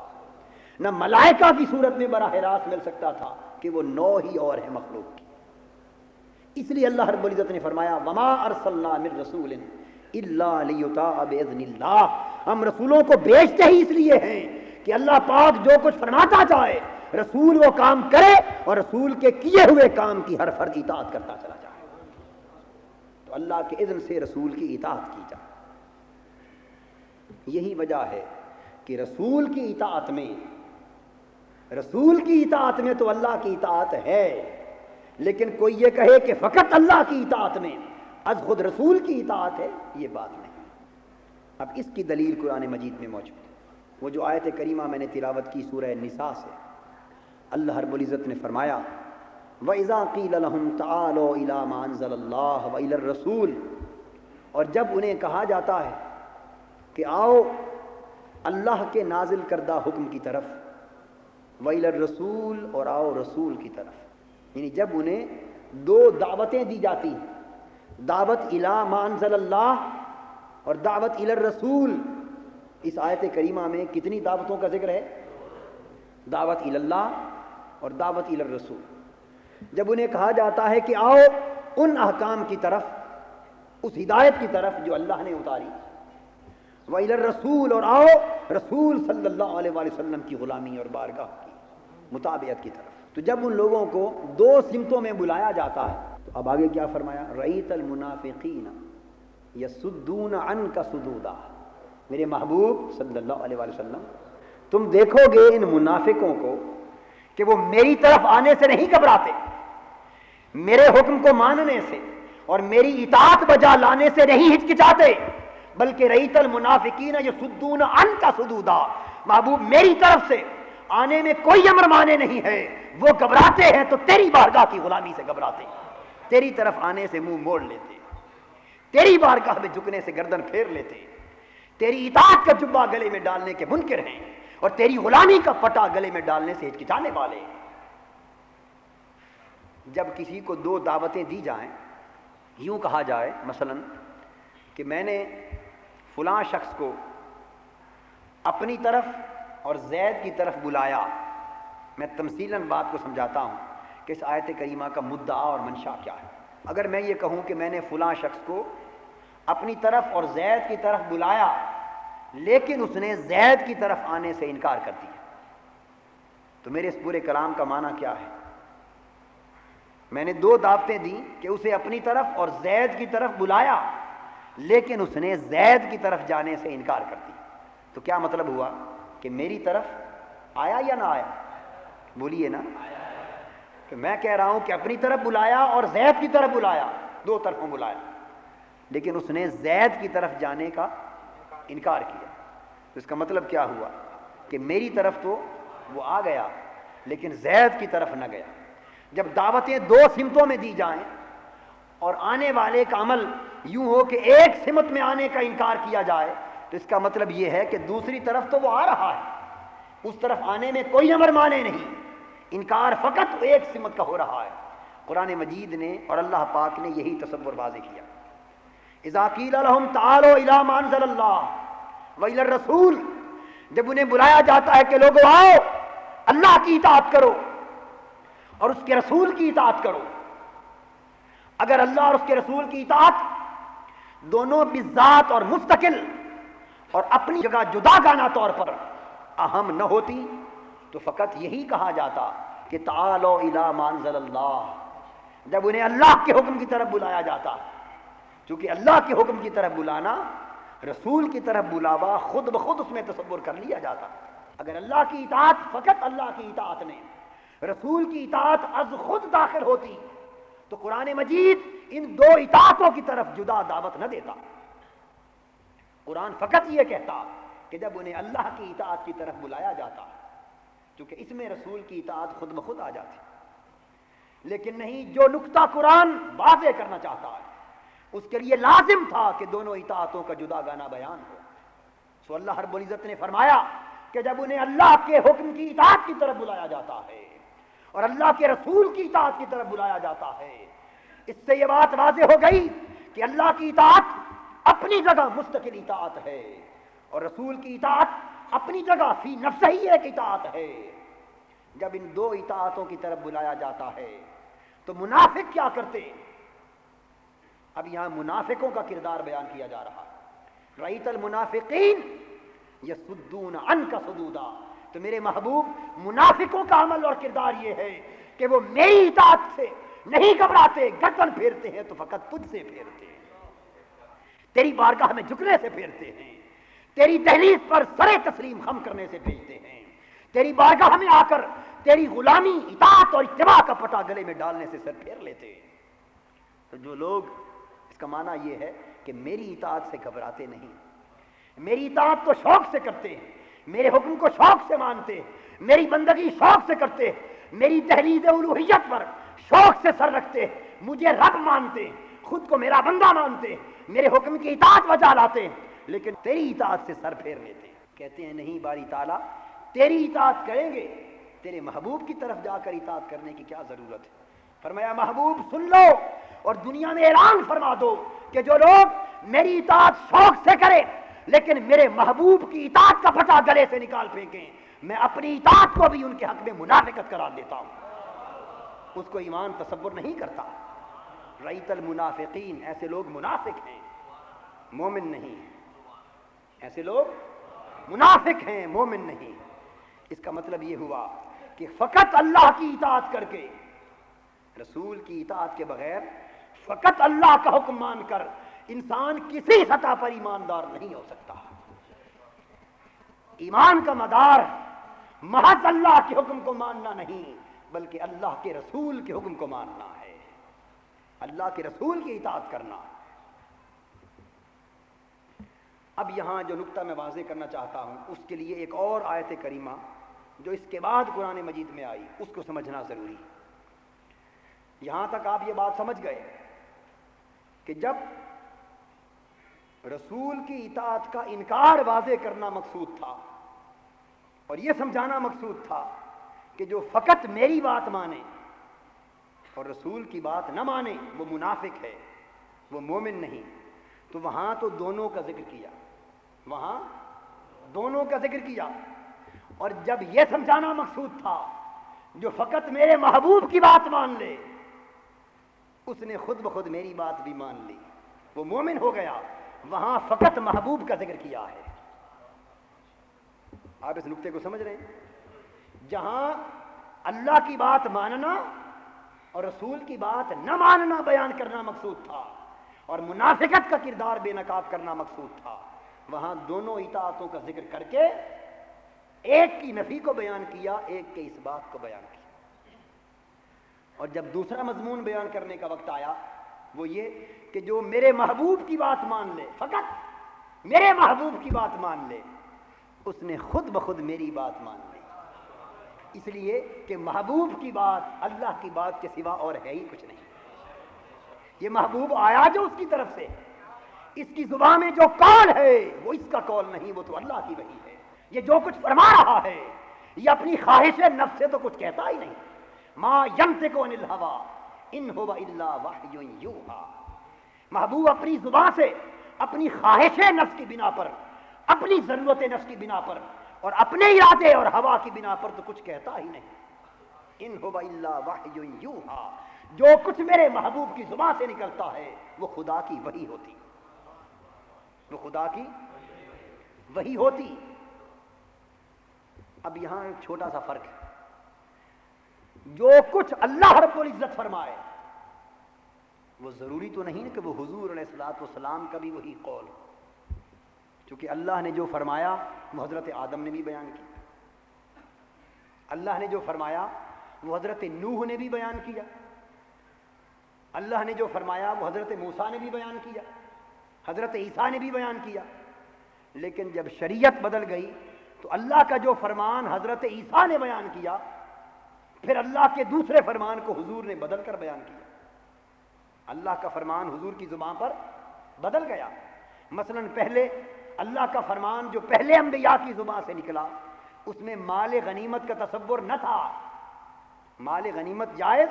نہ ملائکہ کی صورت میں براہ راست مل سکتا تھا، کہ وہ نوع ہی اور ہے مخلوق کی۔ اس لیے اللہ رب العزت نے فرمایا وما ارسلنا من رسول الا لیطاع باذن اللہ، ہم رسولوں کو بھیجتے ہی اس لیے ہیں کہ اللہ پاک جو کچھ فرماتا جائے رسول وہ کام کرے، اور رسول کے کیے ہوئے کام کی ہر فرد اطاعت کرتا چلا جائے، تو اللہ کے اذن سے رسول کی اطاعت کی جائے۔ یہی وجہ ہے کہ رسول کی اطاعت میں تو اللہ کی اطاعت ہے، لیکن کوئی یہ کہے کہ فقط اللہ کی اطاعت میں از خود رسول کی اطاعت ہے، یہ بات نہیں۔ اب اس کی دلیل قرآن مجید میں موجود ہے۔ وہ جو آیت کریمہ میں نے تلاوت کی سورہ نساء سے، اللہ رب العزت نے فرمایا وَإِذَا قِيلَ لَهُمْ تَعَالَوْا إِلَىٰ مَا أَنزَلَ اللَّهُ وَإِلَى الرَّسُولِ، اور جب انہیں کہا جاتا ہے کہ آؤ اللہ کے نازل کردہ حکم کی طرف، وَإِلَى الرَّسُولِ، اور آؤ رسول کی طرف، یعنی جب انہیں دو دعوتیں دی جاتی ہیں، دعوت إِلَىٰ مَا أَنزَلَ اللَّهُ اور دعوت إِلَى الرَّسُولِ۔ اس آیت کریمہ میں کتنی دعوتوں کا ذکر ہے؟ دعوت إِلَى اللَّهِ اور دعوت إِلَى الرَّسُولِ۔ جب انہیں کہا جاتا ہے کہ آؤ ان احکام کی طرف، اس ہدایت کی طرف جو اللہ نے اتاری، وَإِلَى الرَّسُولِ، اور آؤ رسول صلی اللہ علیہ وآلہ وسلم کی غلامی اور بارگاہ کی مطابعت کی طرف، تو جب ان لوگوں کو دو سمتوں میں بلایا جاتا ہے تو اب آگے کیا فرمایا؟ رَأَيْتَ الْمُنَافِقِينَ يَصُدُّونَ عَنْكَ صُدُودًا، میرے محبوب صلی اللہ علیہ وآلہ وسلم تم دیکھو گے ان منافقوں کو کہ وہ میری طرف آنے سے نہیں گھبراتے، میرے حکم کو ماننے سے اور میری اطاعت بجا لانے سے نہیں ہچکچاتے، بلکہ رأیت المنافقین یصدون عنک صدودا، محبوب میری طرف سے آنے میں کوئی امر مانے نہیں ہے، وہ گھبراتے ہیں تو تیری بارگاہ کی غلامی سے گھبراتے ہیں، تیری طرف آنے سے منہ موڑ لیتے، تیری بارگاہ میں جھکنے سے گردن پھیر لیتے، تیری اطاعت کا جبہ گلے میں ڈالنے کے منکر ہیں اور تیری غلامی کا پٹا گلے میں ڈالنے سے ہچکچانے والے ہیں۔ جب کسی کو دو دعوتیں دی جائیں، یوں کہا جائے مثلا کہ میں نے فلاں شخص کو اپنی طرف اور زید کی طرف بلایا، میں تمثیلاً بات کو سمجھاتا ہوں کہ اس آیت کریمہ کا مدعا اور منشا کیا ہے۔ اگر میں یہ کہوں کہ میں نے فلاں شخص کو اپنی طرف اور زید کی طرف بلایا لیکن اس نے زید کی طرف آنے سے انکار کر دیا، تو میرے اس پورے کلام کا معنی کیا ہے؟ میں نے دو دعوتیں دیں کہ اسے اپنی طرف اور زید کی طرف بلایا لیکن اس نے زید کی طرف جانے سے انکار کر دیا، تو کیا مطلب ہوا کہ میری طرف آیا یا نہ آیا؟ بولیے نا، کہ میں کہہ رہا ہوں کہ اپنی طرف بلایا اور زید کی طرف بلایا، دو طرفوں بلایا، لیکن اس نے زید کی طرف جانے کا انکار کیا، تو اس کا مطلب کیا ہوا کہ میری طرف تو وہ آ گیا لیکن زید کی طرف نہ گیا۔ جب دعوتیں دو سمتوں میں دی جائیں اور آنے والے کا عمل یوں ہو کہ ایک سمت میں آنے کا انکار کیا جائے، تو اس کا مطلب یہ ہے کہ دوسری طرف تو وہ آ رہا ہے، اس طرف آنے میں کوئی امر مانے نہیں، انکار فقط ایک سمت کا ہو رہا ہے۔ قرآن مجید نے اور اللہ پاک نے یہی تصور واضح کیا۔ اذا قیل لهم تعالوا الى ما انزل اللہ والى الرسول، جب انہیں بلایا جاتا ہے کہ لوگوں آؤ اللہ کی اطاعت کرو اور اس کے رسول کی اطاعت کرو، اگر اللہ اور اس کے رسول کی اطاعت دونوں بذات اور مستقل اور اپنی جگہ جدا گانا طور پر اہم نہ ہوتی تو فقط یہی کہا جاتا کہ تعالوا الی ما انزل اللہ۔ جب انہیں اللہ کے حکم کی طرف بلایا جاتا، چونکہ اللہ کے حکم کی طرف بلانا رسول کی طرف بلاوا خود بخود اس میں تصور کر لیا جاتا۔ اگر اللہ کی اطاعت فقط اللہ کی اطاعت نے، رسول کی اطاعت از خود داخل ہوتی تو قرآن مجید ان دو اطاعتوں کی طرف جدا دعوت نہ دیتا۔ قرآن فقط یہ کہتا کہ جب انہیں اللہ کی اطاعت کی طرف بلایا جاتا، چونکہ اس میں رسول کی اطاعت خود بخود آ جاتی، لیکن نہیں، جو نقطہ قرآن واضح کرنا چاہتا ہے اس کے لیے لازم تھا کہ دونوں اطاعتوں کا جدا گانا بیان ہو۔ سو اللہ رب العزت نے فرمایا کہ جب انہیں اللہ کے حکم کی اطاعت کی طرف بلایا جاتا ہے اور اللہ کے رسول کی اطاعت کی طرف بلایا جاتا ہے، اس سے یہ بات واضح ہو گئی کہ اللہ کی اطاعت اپنی جگہ مستقل اطاعت ہے اور رسول کی اطاعت اپنی جگہ فی نفس ہی ایک اطاعت ہے۔ جب ان دو اطاعتوں کی طرف بلایا جاتا ہے تو منافق کیا کرتے؟ اب یہاں منافقوں کا کردار بیان کیا جا رہا ہے۔ رأیت المنافقین یصدون عنک صدودا، تو میرے محبوب منافقوں کا عمل اور کردار یہ ہے کہ وہ میری اطاعت سے نہیں گھبراتے، گردن پھیرتے ہیں تو فقط تجھ سے پھیرتے ہیں، تیری بارگاہ میں جھکنے سے پھیرتے ہیں، تیری دہلیز پر سر تسلیم خم کرنے سے بھیجتے ہیں، تیری بارگاہ میں آ کر تیری غلامی، اطاعت اور اتباع کا پٹا گلے میں ڈالنے سے سر پھیر لیتے ہیں۔ تو جو لوگ، اس کا معنی یہ ہے کہ میری اطاعت سے گھبراتے نہیں، میری اطاعت تو شوق سے کرتے ہیں، میرے حکم کو شوق سے مانتے ہیں، میری بندگی شوق سے کرتے ہیں، میری دہلیز الوہیت پر شوق سے سر رکھتے ہیں، مجھے رب مانتے ہیں، خود کو میرا بندہ مانتے ہیں، میرے حکم کی اطاعت بجا لاتے ہیں، لیکن تیری اطاعت سے سر پھیر لیتے ہیں۔ کہتے ہیں نہیں باری تعالیٰ، تیری اطاعت کریں گے، تیرے محبوب کی طرف جا کر اطاعت کرنے کی کیا ضرورت ہے؟ فرمایا محبوب سن لو اور دنیا میں اعلان فرما دو کہ جو لوگ میری اطاعت شوق سے کریں لیکن میرے محبوب کی اطاعت کا پٹا گلے سے نکال پھینکیں، میں اپنی اطاعت کو بھی ان کے حق میں منافقت قرار دیتا ہوں۔ اس کو ایمان تصور نہیں کرتا۔ رأیت المنافقین، ایسے لوگ منافق ہیں، مومن نہیں۔ ایسے لوگ منافق ہیں، مومن نہیں۔ اس کا مطلب یہ ہوا کہ فقط اللہ کی اطاعت کر کے، رسول کی اطاعت کے بغیر، فقط اللہ کا حکم مان کر انسان کسی سطح پر ایماندار نہیں ہو سکتا۔ ایمان کا مدار محض اللہ کے حکم کو ماننا نہیں بلکہ اللہ کے رسول کے حکم کو ماننا ہے، اللہ کے رسول کی اطاعت کرنا۔ اب یہاں جو نقطہ میں واضح کرنا چاہتا ہوں اس کے لیے ایک اور آیت کریمہ جو اس کے بعد قرآن مجید میں آئی اس کو سمجھنا ضروری ہے۔ یہاں تک آپ یہ بات سمجھ گئے کہ جب رسول کی اطاعت کا انکار واضح کرنا مقصود تھا اور یہ سمجھانا مقصود تھا کہ جو فقط میری بات مانے اور رسول کی بات نہ مانے وہ منافق ہے، وہ مومن نہیں، تو وہاں تو دونوں کا ذکر کیا، وہاں دونوں کا ذکر کیا۔ اور جب یہ سمجھانا مقصود تھا جو فقط میرے محبوب کی بات مان لے اس نے خود بخود میری بات بھی مان لی، وہ مومن ہو گیا، وہاں فقط محبوب کا ذکر کیا ہے۔ آپ اس نقطے کو سمجھ رہے ہیں؟ جہاں اللہ کی بات ماننا اور رسول کی بات نہ ماننا بیان کرنا مقصود تھا اور منافقت کا کردار بے نقاب کرنا مقصود تھا، وہاں دونوں اطاعتوں کا ذکر کر کے ایک کی نفی کو بیان کیا، ایک کے اس بات کو بیان کیا۔ اور جب دوسرا مضمون بیان کرنے کا وقت آیا وہ یہ کہ جو میرے محبوب کی بات مان لے، فقط میرے محبوب کی بات مان لے، اس نے خود بخود میری بات مان لی، اس لیے کہ محبوب کی بات اللہ کی بات کے سوا اور ہے ہی کچھ نہیں۔ یہ محبوب آیا جو اس کی طرف سے، اس کی زبان میں جو قول ہے وہ اس کا قول نہیں، وہ تو اللہ کی وحی ہے۔ یہ جو کچھ فرما رہا ہے یہ اپنی خواہش نفس سے تو کچھ کہتا ہی نہیں۔ ما ینطق عن الہوی ان ہو الا وحی یوحی۔ محبوب اپنی زبان سے اپنی خواہش نفس کی بنا پر، اپنی ضرورت نفس کی بنا پر اور اپنے ارادے اور ہوا کی بنا پر تو کچھ کہتا ہی نہیں۔ ان ہو الا وحی یوحی، جو کچھ میرے محبوب کی زبان سے نکلتا ہے وہ خدا کی وحی ہوتی، وہ خدا کی وحی ہوتی۔ اب یہاں ایک چھوٹا سا فرق ہے، جو کچھ اللہ رب العزت فرمائے وہ ضروری تو نہیں کہ وہ حضور علیہ الصلوۃ والسلام کا بھی وہی قول ہو، کیونکہ اللہ نے جو فرمایا وہ حضرت آدم نے بھی بیان کیا، اللہ نے جو فرمایا وہ حضرت نوح نے بھی بیان کیا، اللہ نے جو فرمایا وہ حضرت موسیٰ نے بھی بیان کیا، حضرت عیسیٰ نے بھی بیان کیا۔ لیکن جب شریعت بدل گئی تو اللہ کا جو فرمان حضرت عیسیٰ نے بیان کیا پھر اللہ کے دوسرے فرمان کو حضور نے بدل کر بیان کیا، اللہ کا فرمان حضور کی زبان پر بدل گیا۔ مثلا پہلے اللہ کا فرمان جو پہلے انبیاء کی زبان سے نکلا اس میں مال غنیمت کا تصور نہ تھا، مال غنیمت جائز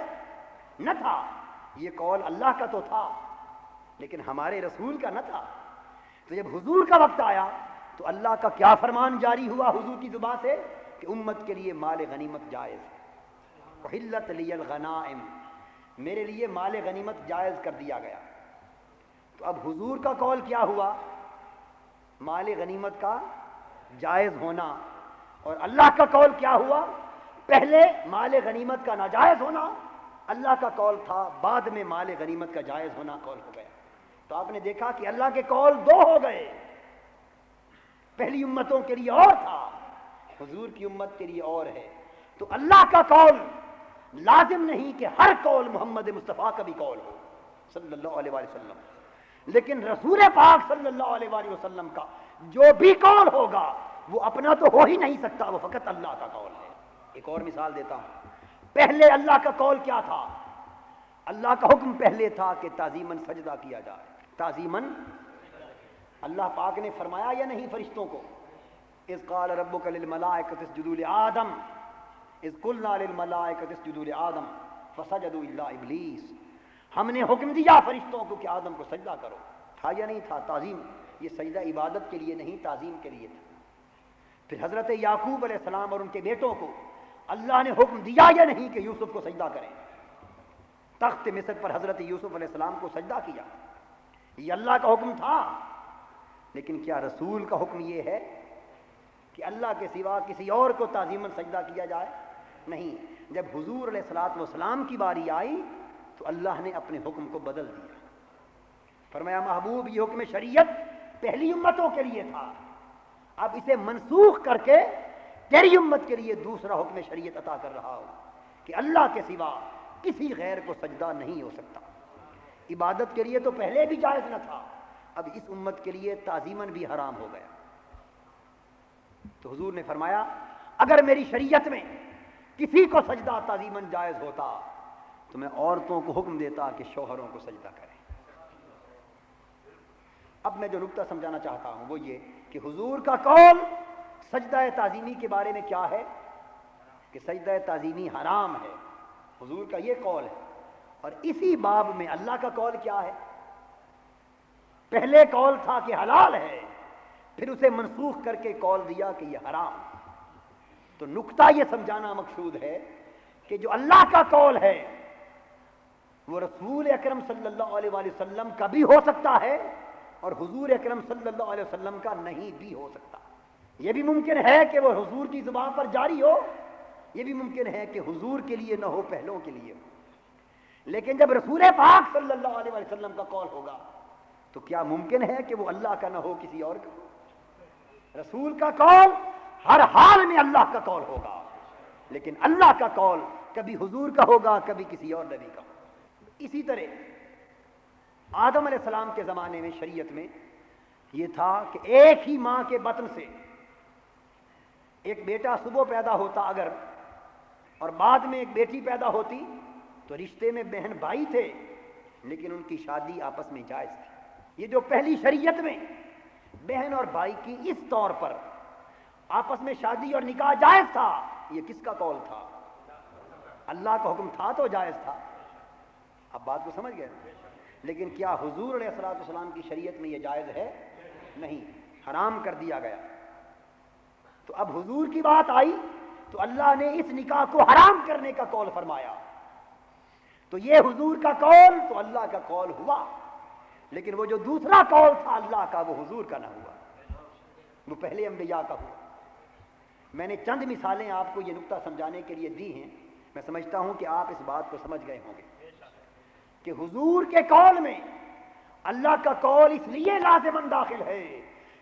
نہ تھا، یہ قول اللہ کا تو تھا لیکن ہمارے رسول کا نہ تھا۔ تو جب حضور کا وقت آیا تو اللہ کا کیا فرمان جاری ہوا حضور کی زبان سے کہ امت کے لیے مال غنیمت جائز ہے، احلت لی الغنائم، میرے لیے مال غنیمت جائز کر دیا گیا۔ تو اب حضور کا قول کیا ہوا؟ مال غنیمت کا جائز ہونا، اور اللہ کا قول کیا ہوا؟ پہلے مال غنیمت کا ناجائز ہونا اللہ کا قول تھا، بعد میں مال غنیمت کا جائز ہونا قول ہو گیا۔ تو آپ نے دیکھا کہ اللہ کے قول دو ہو گئے، پہلی امتوں کے لیے اور تھا، حضور کی امت کے لیے اور ہے۔ تو اللہ کا قول لازم نہیں کہ ہر قول محمد مصطفیٰ کا بھی قول ہو صلی اللہ علیہ وآلہ وسلم، لیکن رسول پاک صلی اللہ علیہ وآلہ وسلم کا جو بھی قول ہوگا وہ اپنا تو ہو ہی نہیں سکتا، وہ فقط اللہ کا قول ہے۔ ایک اور مثال دیتا ہوں، پہلے اللہ کا قول کیا تھا؟ اللہ کا حکم پہلے تھا کہ تعظیماً سجدہ کیا جائے، تعظیماً۔ اللہ پاک نے فرمایا یا نہیں فرشتوں کو، اذ قال ربک للملائکۃ اسجدوا لآدم اذ قلنا للملائکۃ اسجدوا لآدم فسجدوا الا ابلیس، ہم نے حکم دیا فرشتوں کو کہ آدم کو سجدہ کرو، تھا یا نہیں تھا؟ تعظیم، یہ سجدہ عبادت کے لیے نہیں، تعظیم کے لیے تھا۔ پھر حضرت یعقوب علیہ السلام اور ان کے بیٹوں کو اللہ نے حکم دیا یا نہیں کہ یوسف کو سجدہ کریں؟ تخت مصر پر حضرت یوسف علیہ السلام کو سجدہ کیا، یہ اللہ کا حکم تھا۔ لیکن کیا رسول کا حکم یہ ہے کہ اللہ کے سوا کسی اور کو تعظیماً سجدہ کیا جائے؟ نہیں۔ جب حضور علیہ الصلوۃ والسلام کی باری آئی تو اللہ نے اپنے حکم کو بدل دیا، فرمایا محبوب یہ حکم شریعت پہلی امتوں کے لیے تھا، اب اسے منسوخ کر کے تیری امت کے لیے دوسرا حکم شریعت عطا کر رہا ہوں کہ اللہ کے سوا کسی غیر کو سجدہ نہیں ہو سکتا۔ عبادت کے لیے تو پہلے بھی جائز نہ تھا، اب اس امت کے لیے تعظیماً بھی حرام ہو گیا۔ تو حضور نے فرمایا اگر میری شریعت میں کسی کو سجدہ تعظیماً جائز ہوتا تو میں عورتوں کو حکم دیتا کہ شوہروں کو سجدہ کریں۔ اب میں جو نکتہ سمجھانا چاہتا ہوں وہ یہ کہ حضور کا قول سجدہ تعظیمی کے بارے میں کیا ہے کہ سجدہ تعظیمی حرام ہے، حضور کا یہ قول ہے۔ اور اسی باب میں اللہ کا قول کیا ہے؟ پہلے قول تھا کہ حلال ہے، پھر اسے منسوخ کر کے قول دیا کہ یہ حرام۔ تو نکتہ یہ سمجھانا مقصود ہے کہ جو اللہ کا قول ہے وہ رسول اکرم صلی اللہ علیہ وآلہ وسلم کا بھی ہو سکتا ہے اور حضور اکرم صلی اللہ علیہ وسلم کا نہیں بھی ہو سکتا۔ یہ بھی ممکن ہے کہ وہ حضور کی زبان پر جاری ہو، یہ بھی ممکن ہے کہ حضور کے لیے نہ ہو، پہلوں کے لیے ہو۔ لیکن جب رسول پاک صلی اللہ علیہ وآلہ وسلم کا قول ہوگا تو کیا ممکن ہے کہ وہ اللہ کا نہ ہو، کسی اور کا؟ رسول کا قول ہر حال میں اللہ کا قول ہوگا، لیکن اللہ کا قول کبھی حضور کا ہوگا، کبھی کسی اور نبی کا ہوگا۔ اسی طرح آدم علیہ السلام کے زمانے میں شریعت میں یہ تھا کہ ایک ہی ماں کے بطن سے ایک بیٹا صبح پیدا ہوتا اگر اور بعد میں ایک بیٹی پیدا ہوتی تو رشتے میں بہن بھائی تھے لیکن ان کی شادی آپس میں جائز تھی۔ یہ جو پہلی شریعت میں بہن اور بھائی کی اس طور پر آپس میں شادی اور نکاح جائز تھا، یہ کس کا قول تھا؟ اللہ کا حکم تھا تو جائز تھا۔ اب بات کو سمجھ گئے؟ لیکن کیا حضور علیہ الصلوۃ والسلام کی شریعت میں یہ جائز ہے؟ نہیں، حرام کر دیا گیا۔ تو اب حضور کی بات آئی تو اللہ نے اس نکاح کو حرام کرنے کا قول فرمایا، تو یہ حضور کا قول تو اللہ کا قول ہوا، لیکن وہ جو دوسرا قول تھا اللہ کا وہ حضور کا نہ ہوا، وہ پہلے انبیاء کا ہوا۔ میں نے چند مثالیں آپ کو یہ نکتہ سمجھانے کے لیے دی ہیں، میں سمجھتا ہوں کہ آپ اس بات کو سمجھ گئے ہوں گے کہ حضور کے قول میں اللہ کا قول اس لیے لازماً داخل ہے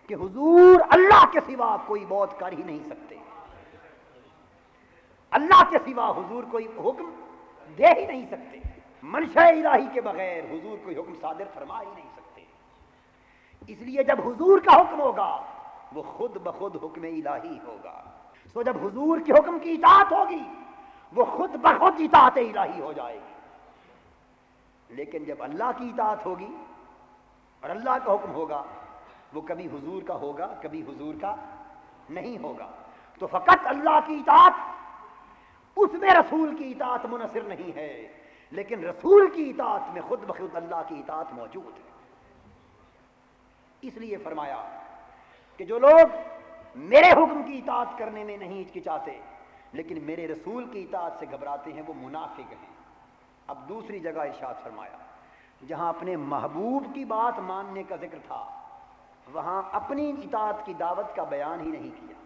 کہ حضور اللہ کے سوا کوئی بات کر ہی نہیں سکتے، اللہ کے سوا حضور کوئی حکم دے ہی نہیں سکتے، منشاء الہی کے بغیر حضور کوئی حکم صادر فرما ہی نہیں سکتے۔ اس لیے جب حضور کا حکم ہوگا وہ خود بخود حکم الہی ہوگا، سو جب حضور کے حکم کی اطاعت ہوگی وہ خود بخود اطاعت الہی ہو جائے گی۔ لیکن جب اللہ کی اطاعت ہوگی اور اللہ کا حکم ہوگا وہ کبھی حضور کا ہوگا، کبھی حضور کا نہیں ہوگا۔ تو فقط اللہ کی اطاعت، اس میں رسول کی اطاعت منحصر نہیں ہے، لیکن رسول کی اطاعت میں خود بخود اللہ کی اطاعت موجود ہے۔ اس لیے فرمایا کہ جو لوگ میرے حکم کی اطاعت کرنے میں نہیں ہچکچاتے لیکن میرے رسول کی اطاعت سے گھبراتے ہیں وہ منافق ہیں۔ اب دوسری جگہ ارشاد فرمایا جہاں اپنے محبوب کی بات ماننے کا ذکر تھا وہاں اپنی اطاعت کی دعوت کا بیان ہی نہیں کیا،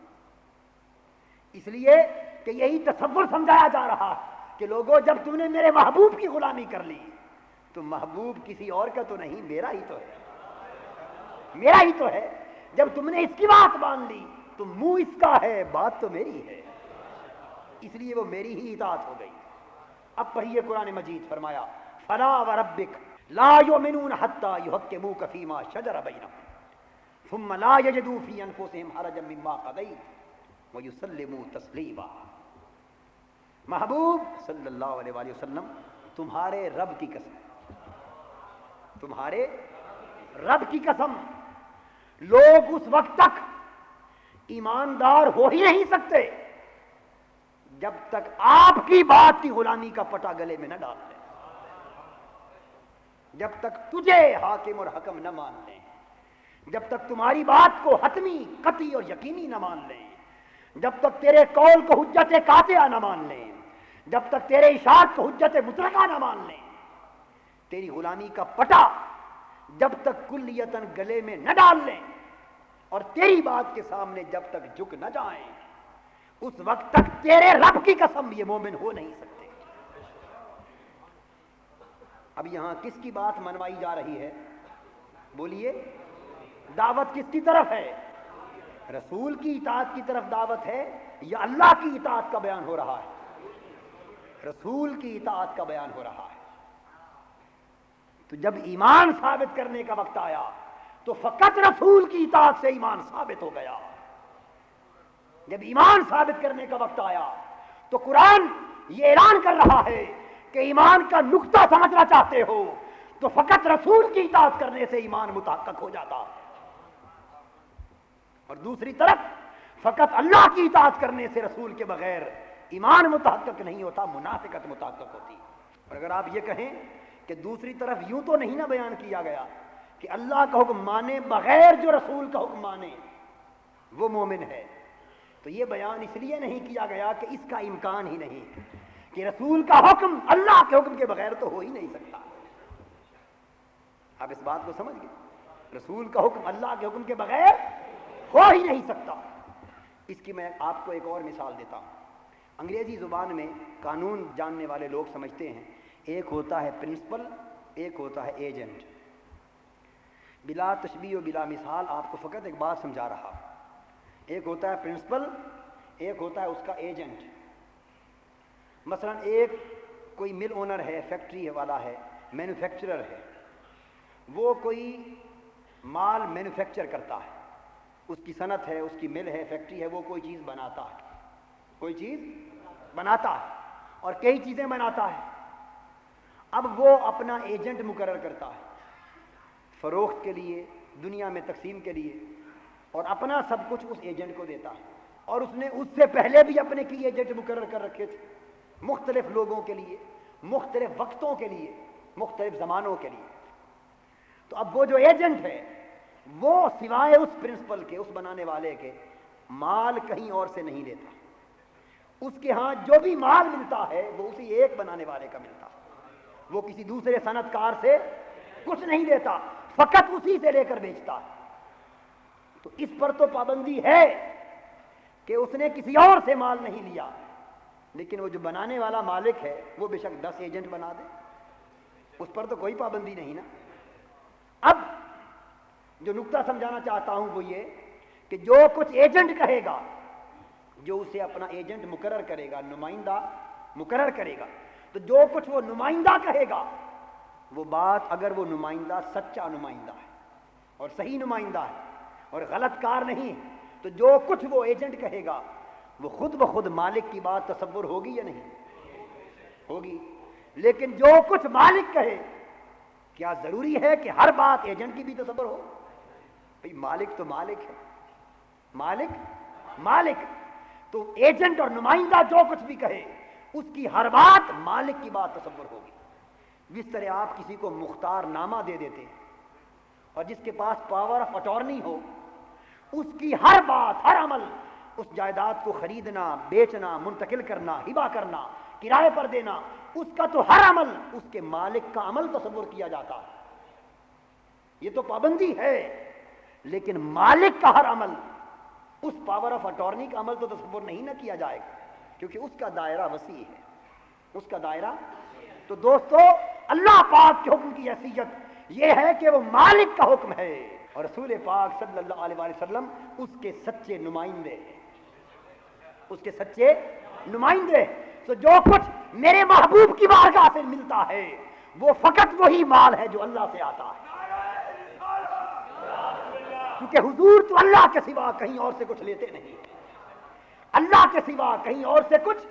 اس لیے کہ یہی تصور سمجھایا جا رہا کہ لوگوں جب تم نے میرے محبوب کی غلامی کر لی تو محبوب کسی اور کا تو نہیں، میرا ہی تو ہے، میرا ہی تو ہے۔ جب تم نے اس کی بات مان لی تو منہ اس کا ہے، بات تو میری ہے، اس لیے وہ میری ہی اطاعت ہو گئی۔ اب پڑھیے قرآن مجید، فرمایا فلا وربک لا یؤمنون حتی یحکموک فیما شجر بینہم ثم لا یجدوا فی انفسہم حرجا مما قضیت ویسلموا تسلیما۔ محبوب صلی اللہ علیہ وآلہ وسلم تمہارے رب کی قسم، تمہارے رب کی قسم، لوگ اس وقت تک ایماندار ہو ہی نہیں سکتے جب تک آپ کی بات کی غلامی کا پٹا گلے میں نہ ڈال لیں، جب تک تجھے حاکم اور حکم نہ مان لیں، جب تک تمہاری بات کو حتمی قطعی اور یقینی نہ مان لیں، جب تک تیرے قول کو حجت قاطعہ نہ مان لیں، جب تک تیرے اشاعت کو حجت مطلقہ نہ مان لیں، تیری غلامی کا پٹا جب تک کلیتاً گلے میں نہ ڈال لیں اور تیری بات کے سامنے جب تک جھک نہ جائیں، اس وقت تک تیرے رب کی قسم یہ مومن ہو نہیں سکتے۔ اب یہاں کس کی بات منوائی جا رہی ہے؟ بولیے، دعوت کس کی طرف ہے؟ رسول کی اطاعت کی طرف دعوت ہے یا اللہ کی اطاعت کا بیان ہو رہا ہے؟ رسول کی اطاعت کا بیان ہو رہا ہے۔ تو جب ایمان ثابت کرنے کا وقت آیا تو فقط رسول کی اطاعت سے ایمان ثابت ہو گیا۔ جب ایمان ثابت کرنے کا وقت آیا تو قرآن یہ اعلان کر رہا ہے کہ ایمان کا نقطہ سمجھنا چاہتے ہو تو فقط رسول کی اطاعت کرنے سے ایمان متحقق ہو جاتا، اور دوسری طرف فقط اللہ کی اطاعت کرنے سے رسول کے بغیر ایمان متحقق نہیں ہوتا، منافقت متحقق ہوتی۔ اور اگر آپ یہ کہیں کہ دوسری طرف یوں تو نہیں نہ بیان کیا گیا کہ اللہ کا حکم مانے بغیر جو رسول کا حکم مانے وہ مومن ہے، تو یہ بیان اس لیے نہیں کیا گیا کہ اس کا امکان ہی نہیں کہ رسول کا حکم اللہ کے حکم کے بغیر تو ہو ہی نہیں سکتا۔ آپ اس بات کو سمجھ گئے؟ رسول کا حکم اللہ کے حکم کے بغیر ہو ہی نہیں سکتا۔ اس کی میں آپ کو ایک اور مثال دیتا ہوں۔ انگریزی زبان میں قانون جاننے والے لوگ سمجھتے ہیں ایک ہوتا ہے پرنسپل، ایک ہوتا ہے ایجنٹ۔ بلا تشبیہ و بلا مثال آپ کو فقط ایک بات سمجھا رہا، ایک ہوتا ہے پرنسپل، ایک ہوتا ہے اس کا ایجنٹ۔ مثلا ایک کوئی مل اونر ہے، فیکٹری والا ہے، مینوفیکچرر ہے، وہ کوئی مال مینوفیکچر کرتا ہے، اس کی صنعت ہے، اس کی مل ہے، فیکٹری ہے، وہ کوئی چیز بناتا ہے، کوئی چیز بناتا ہے اور کئی چیزیں بناتا ہے۔ اب وہ اپنا ایجنٹ مقرر کرتا ہے فروخت کے لیے، دنیا میں تقسیم کے لیے، اور اپنا سب کچھ اس ایجنٹ کو دیتا ہے، اور اس نے اس سے پہلے بھی اپنے کی ایجنٹ مقرر کر رکھے تھے مختلف لوگوں کے لیے، مختلف وقتوں کے لیے، مختلف زمانوں کے لیے۔ تو اب وہ جو ایجنٹ ہے وہ سوائے اس پرنسپل کے، اس بنانے والے کے، مال کہیں اور سے نہیں لیتا۔ اس کے ہاں جو بھی مال ملتا ہے وہ اسی ایک بنانے والے کا ملتا ہے، وہ کسی دوسرے صنعت کار سے کچھ نہیں لیتا، فقط اسی سے لے کر بیچتا ہے۔ تو اس پر تو پابندی ہے کہ اس نے کسی اور سے مال نہیں لیا، لیکن وہ جو بنانے والا مالک ہے وہ بے شک 10 ایجنٹ بنا دے، اس پر تو کوئی پابندی نہیں نا۔ اب جو نقطہ سمجھانا چاہتا ہوں وہ یہ کہ جو کچھ ایجنٹ کہے گا، جو اسے اپنا ایجنٹ مقرر کرے گا، نمائندہ مقرر کرے گا، تو جو کچھ وہ نمائندہ کہے گا وہ بات اگر وہ نمائندہ سچا نمائندہ ہے اور صحیح نمائندہ ہے اور غلط کار نہیں ہے، تو جو کچھ وہ ایجنٹ کہے گا وہ خود بخود مالک کی بات تصور ہوگی یا نہیں ہوگی؟ لیکن جو کچھ مالک کہے، کیا ضروری ہے کہ ہر بات ایجنٹ کی بھی تصور ہو؟ بھئی مالک تو مالک ہے، مالک تو ایجنٹ اور نمائندہ جو کچھ بھی کہے اس کی ہر بات مالک کی بات تصور ہوگی۔ جس طرح آپ کسی کو مختار نامہ دے دیتے اور جس کے پاس پاور آف اٹارنی ہو، اس کی ہر بات، ہر عمل، اس جائیداد کو خریدنا، بیچنا، منتقل کرنا، ہبہ کرنا، کرائے پر دینا، اس کا تو ہر عمل اس کے مالک کا عمل تصور کیا جاتا ہے۔ یہ تو پابندی ہے، لیکن مالک کا ہر عمل، اس پاور آف اٹارنی کا عمل تو تصور نہیں نہ کیا جائے گا، کیونکہ اس کا دائرہ وسیع ہے، اس کا دائرہ۔ تو دوستو، اللہ پاک کے حکم کی حیثیت یہ ہے کہ وہ مالک کا حکم ہے اور رسول پاک صلی اللہ علیہ وآلہ وسلم اس کے سچے نمائندے ہیں، اس کے سچے نمائندے۔ تو جو کچھ میرے محبوب کی بارگاہ سے ملتا ہے وہ فقط وہی مال ہے جو اللہ سے آتا ہے۔ کیونکہ حضور تو اللہ کے سوا کہیں اور سے کچھ لیتے نہیں، اللہ کے سوا کہیں اور سے کچھ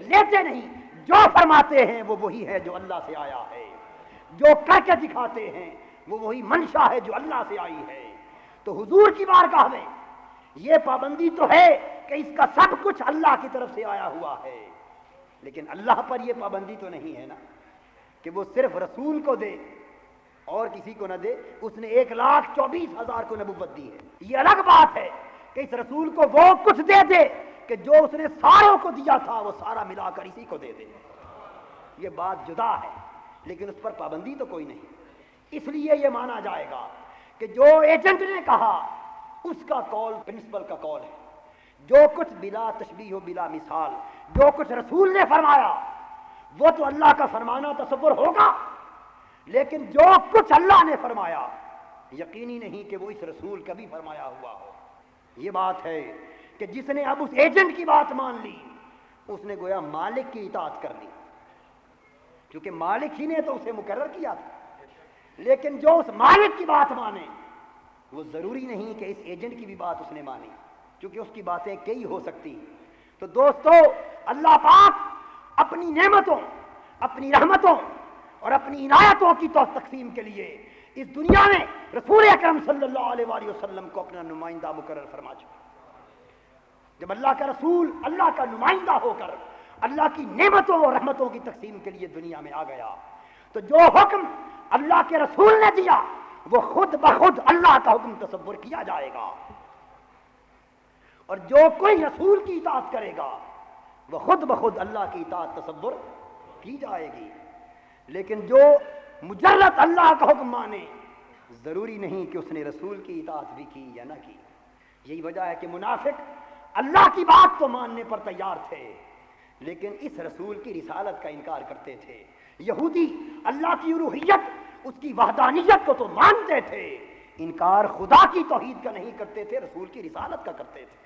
لیتے نہیں، جو فرماتے ہیں وہ وہی ہے جو اللہ سے آیا ہے، جو کر کے دکھاتے ہیں وہ وہی منشا ہے جو اللہ سے آئی ہے۔ تو حضور کی بارگاہ میں یہ پابندی تو ہے کہ اس کا سب کچھ اللہ کی طرف سے آیا ہوا ہے، لیکن اللہ پر یہ پابندی تو نہیں ہے نا کہ وہ صرف رسول کو دے اور کسی کو نہ دے۔ اس نے 1,24,000 کو نبوت دی ہے، یہ الگ بات ہے کہ اس رسول کو وہ کچھ دے دے کہ جو اس نے ساروں کو دیا تھا وہ سارا ملا کر اسی کو دے دے، یہ بات جدا ہے، لیکن اس پر پابندی تو کوئی نہیں۔ اس لیے یہ مانا جائے گا کہ جو ایجنٹ نے کہا اس کا قول پرنسپل کا قول ہے، جو کچھ بلا تشبیہ و بلا مثال جو کچھ رسول نے فرمایا وہ تو اللہ کا فرمانا تصور ہوگا، لیکن جو کچھ اللہ نے فرمایا یقینی نہیں کہ وہ اس رسول کا بھی فرمایا ہوا ہو۔ یہ بات ہے کہ جس نے اب اس ایجنٹ کی بات مان لی اس نے گویا مالک کی اطاعت کر لی، کیونکہ مالک ہی نے تو اسے مقرر کیا تھا، لیکن جو اس مالک کی بات مانے وہ ضروری نہیں کہ اس ایجنٹ کی بھی بات اس نے مانی، کیونکہ اس کی باتیں کئی ہو سکتی۔ تو دوستو، اللہ پاک اپنی نعمتوں، اپنی رحمتوں اور اپنی عنایتوں کی تقسیم کے لیے اس دنیا میں رسول اکرم صلی اللہ علیہ وآلہ وسلم کو اپنا نمائندہ مقرر فرما چکا۔ جب اللہ کا رسول اللہ کا نمائندہ ہو کر اللہ کی نعمتوں اور رحمتوں کی تقسیم کے لیے دنیا میں آ گیا تو جو حکم اللہ کے رسول نے دیا وہ خود بخود اللہ کا حکم تصور کیا جائے گا، اور جو کوئی رسول کی اطاعت کرے گا وہ خود بخود اللہ کی اطاعت تصور کی جائے گی۔ لیکن جو مجرد اللہ کا حکم مانے ضروری نہیں کہ اس نے رسول کی اطاعت بھی کی یا نہ کی۔ یہی وجہ ہے کہ منافق اللہ کی بات تو ماننے پر تیار تھے لیکن اس رسول کی رسالت کا انکار کرتے تھے۔ یہودی اللہ کی الوہیت، اس کی وحدانیت کو تو مانتے تھے، انکار خدا کی توحید کا نہیں کرتے تھے، رسول کی رسالت کا کرتے تھے۔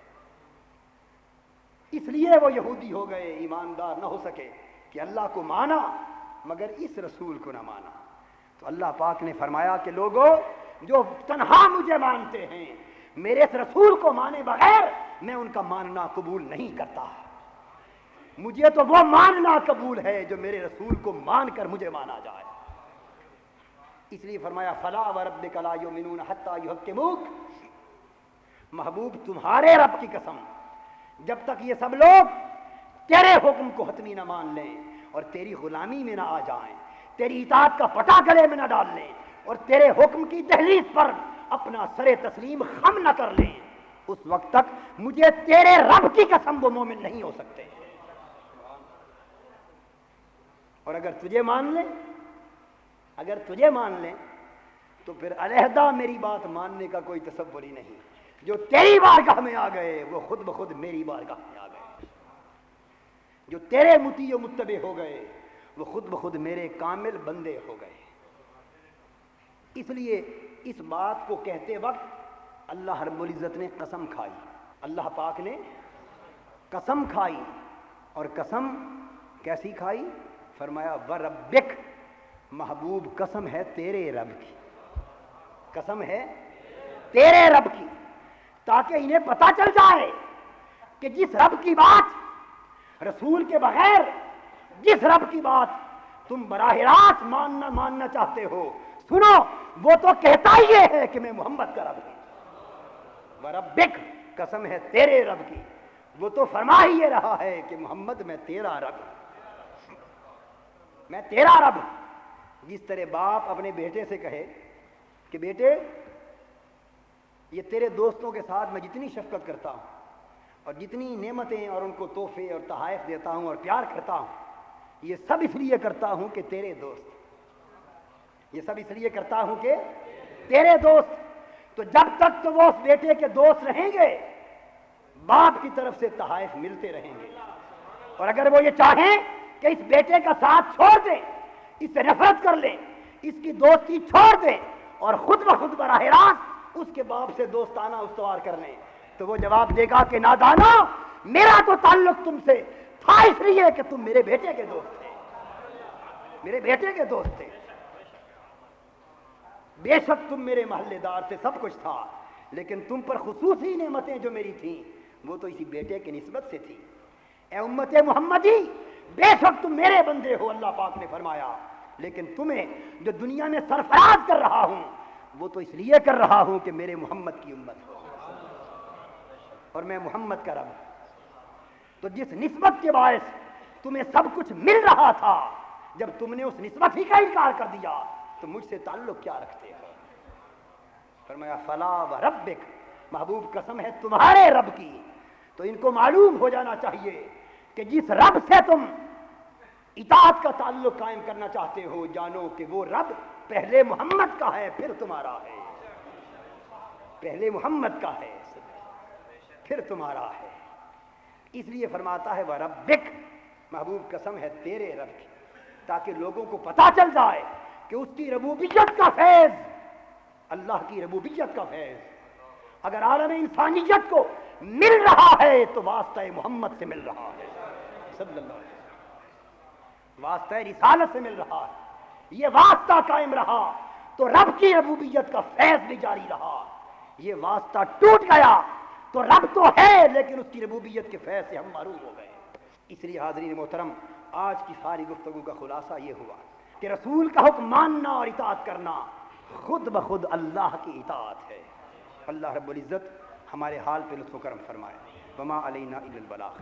اس لیے وہ یہودی ہو گئے، ایماندار نہ ہو سکے کہ اللہ کو مانا مگر اس رسول کو نہ مانا۔ تو اللہ پاک نے فرمایا کہ لوگوں جو تنہا مجھے مانتے ہیں میرے اس رسول کو مانے بغیر میں ان کا ماننا قبول نہیں کرتا۔ مجھے تو وہ ماننا قبول ہے جو میرے رسول کو مان کر مجھے مانا جائے۔ اس لیے فرمایا فلا وربک لا یؤمنون حتی یحکموک، محبوب تمہارے رب کی قسم جب تک یہ سب لوگ تیرے حکم کو حتمی نہ مان لیں اور تیری غلامی میں نہ آ جائیں، تیری اطاعت کا پٹا گلے میں نہ ڈال لیں اور تیرے حکم کی دہلیز پر اپنا سر تسلیم خم نہ کر لیں، اس وقت تک مجھے تیرے رب کی قسم وہ مومن نہیں ہو سکتے۔ اور اگر تجھے مان لیں تو پھر علیحدہ میری بات ماننے کا کوئی تصور ہی نہیں۔ جو تیری بارگاہ میں آ گئے وہ خود بخود میری بارگاہ میں آ گئے، جو تیرے مطیع و متبع ہو گئے وہ خود بخود میرے کامل بندے ہو گئے۔ اس لیے اس بات کو کہتے وقت اللہ رب العزت نے قسم کھائی، اللہ پاک نے قسم کھائی، اور قسم کیسی کھائی؟ فرمایا وَرَبِّكَ، محبوب قسم ہے تیرے رب کی، قسم ہے تیرے رب کی، تاکہ انہیں پتہ چل جائے کہ جس رب کی بات رسول کے بغیر، جس رب کی بات تم براہ راست ماننا چاہتے ہو، سنو وہ تو کہتا ہی یہ ہے کہ میں محمد کا رب ہوں۔ وَرَبِّكَ، قسم ہے تیرے رب کی، وہ تو فرما ہی یہ رہا ہے کہ محمد میں تیرا رب ہوں، میں تیرا رب ہوں۔ جس طرح باپ اپنے بیٹے سے کہے کہ بیٹے یہ تیرے دوستوں کے ساتھ میں جتنی شفقت کرتا ہوں اور جتنی نعمتیں اور ان کو تحفے اور تحائف دیتا ہوں اور پیار کرتا ہوں، یہ سب اس لیے کرتا ہوں کہ تیرے دوست، یہ سب اس لیے کرتا ہوں کہ تیرے دوست۔ تو جب تک تو وہ اس بیٹے کے دوست رہیں گے باپ کی طرف سے تحائف ملتے رہیں گے، اور اگر وہ یہ چاہیں کہ اس بیٹے کا ساتھ چھوڑ دیں، اس سے نفرت کر لیں، اس کی دوستی چھوڑ دیں اور خود بخود براہ راست اس کے باپ سے دوستانہ استوار کر لیں، تو وہ جواب دے گا کہ نادانا، میرا تو تعلق تم سے تھا اس لیے کہ تم میرے بیٹے کے دوست تھے، میرے بیٹے کے دوست تھے، بے شک تم میرے محلے دار سے سب کچھ تھا، لیکن تم پر خصوصی نعمتیں جو میری تھیں وہ تو اسی بیٹے کی نسبت سے تھی. اے امت محمدی، بے شک تم میرے بندے ہو، اللہ پاک نے فرمایا، لیکن تمہیں جو دنیا میں سرفراز کر رہا ہوں وہ تو اس لیے کر رہا ہوں کہ میرے محمد کی امت ہو اور میں محمد کا رب ہوں. تو جس نسبت کے باعث تمہیں سب کچھ مل رہا تھا، جب تم نے اس نسبت ہی کا انکار کر دیا تو مجھ سے تعلق کیا رکھتے ہو؟ فرمایا فلا وربک، محبوب قسم ہے تمہارے رب کی. تو ان کو معلوم ہو جانا چاہیے کہ جس رب سے تم اطاعت کا تعلق قائم کرنا چاہتے ہو، جانو کہ وہ رب پہلے محمد کا ہے پھر تمہارا ہے. پہلے محمد کا ہے پھر تمہارا ہے. اس لیے فرماتا ہے وَرَبِّكَ، محبوب قسم ہے تیرے رب کی، تاکہ لوگوں کو پتہ چل جائے کہ اس کی ربوبیت کا فیض، اللہ کی ربوبیت کا فیض اگر عالم انسانیت کو مل رہا ہے تو واسطہ محمد سے مل رہا ہے صلی اللہ علیہ وسلم، واسطہ رسالت سے مل رہا ہے. یہ واسطہ قائم رہا تو رب کی ربوبیت کا فیض بھی جاری رہا. یہ واسطہ ٹوٹ گیا تو رب تو ہے لیکن اس کی ربوبیت کے فیض سے ہم محروم ہو گئے. اس لیے حاضرین محترم، آج کی ساری گفتگو کا خلاصہ یہ ہوا کہ رسول کا حکم ماننا اور اطاعت کرنا خود بخود اللہ کی اطاعت ہے. اللہ رب العزت ہمارے حال پہ لطف و کرم فرمائے. وما علینا الا البلاغ.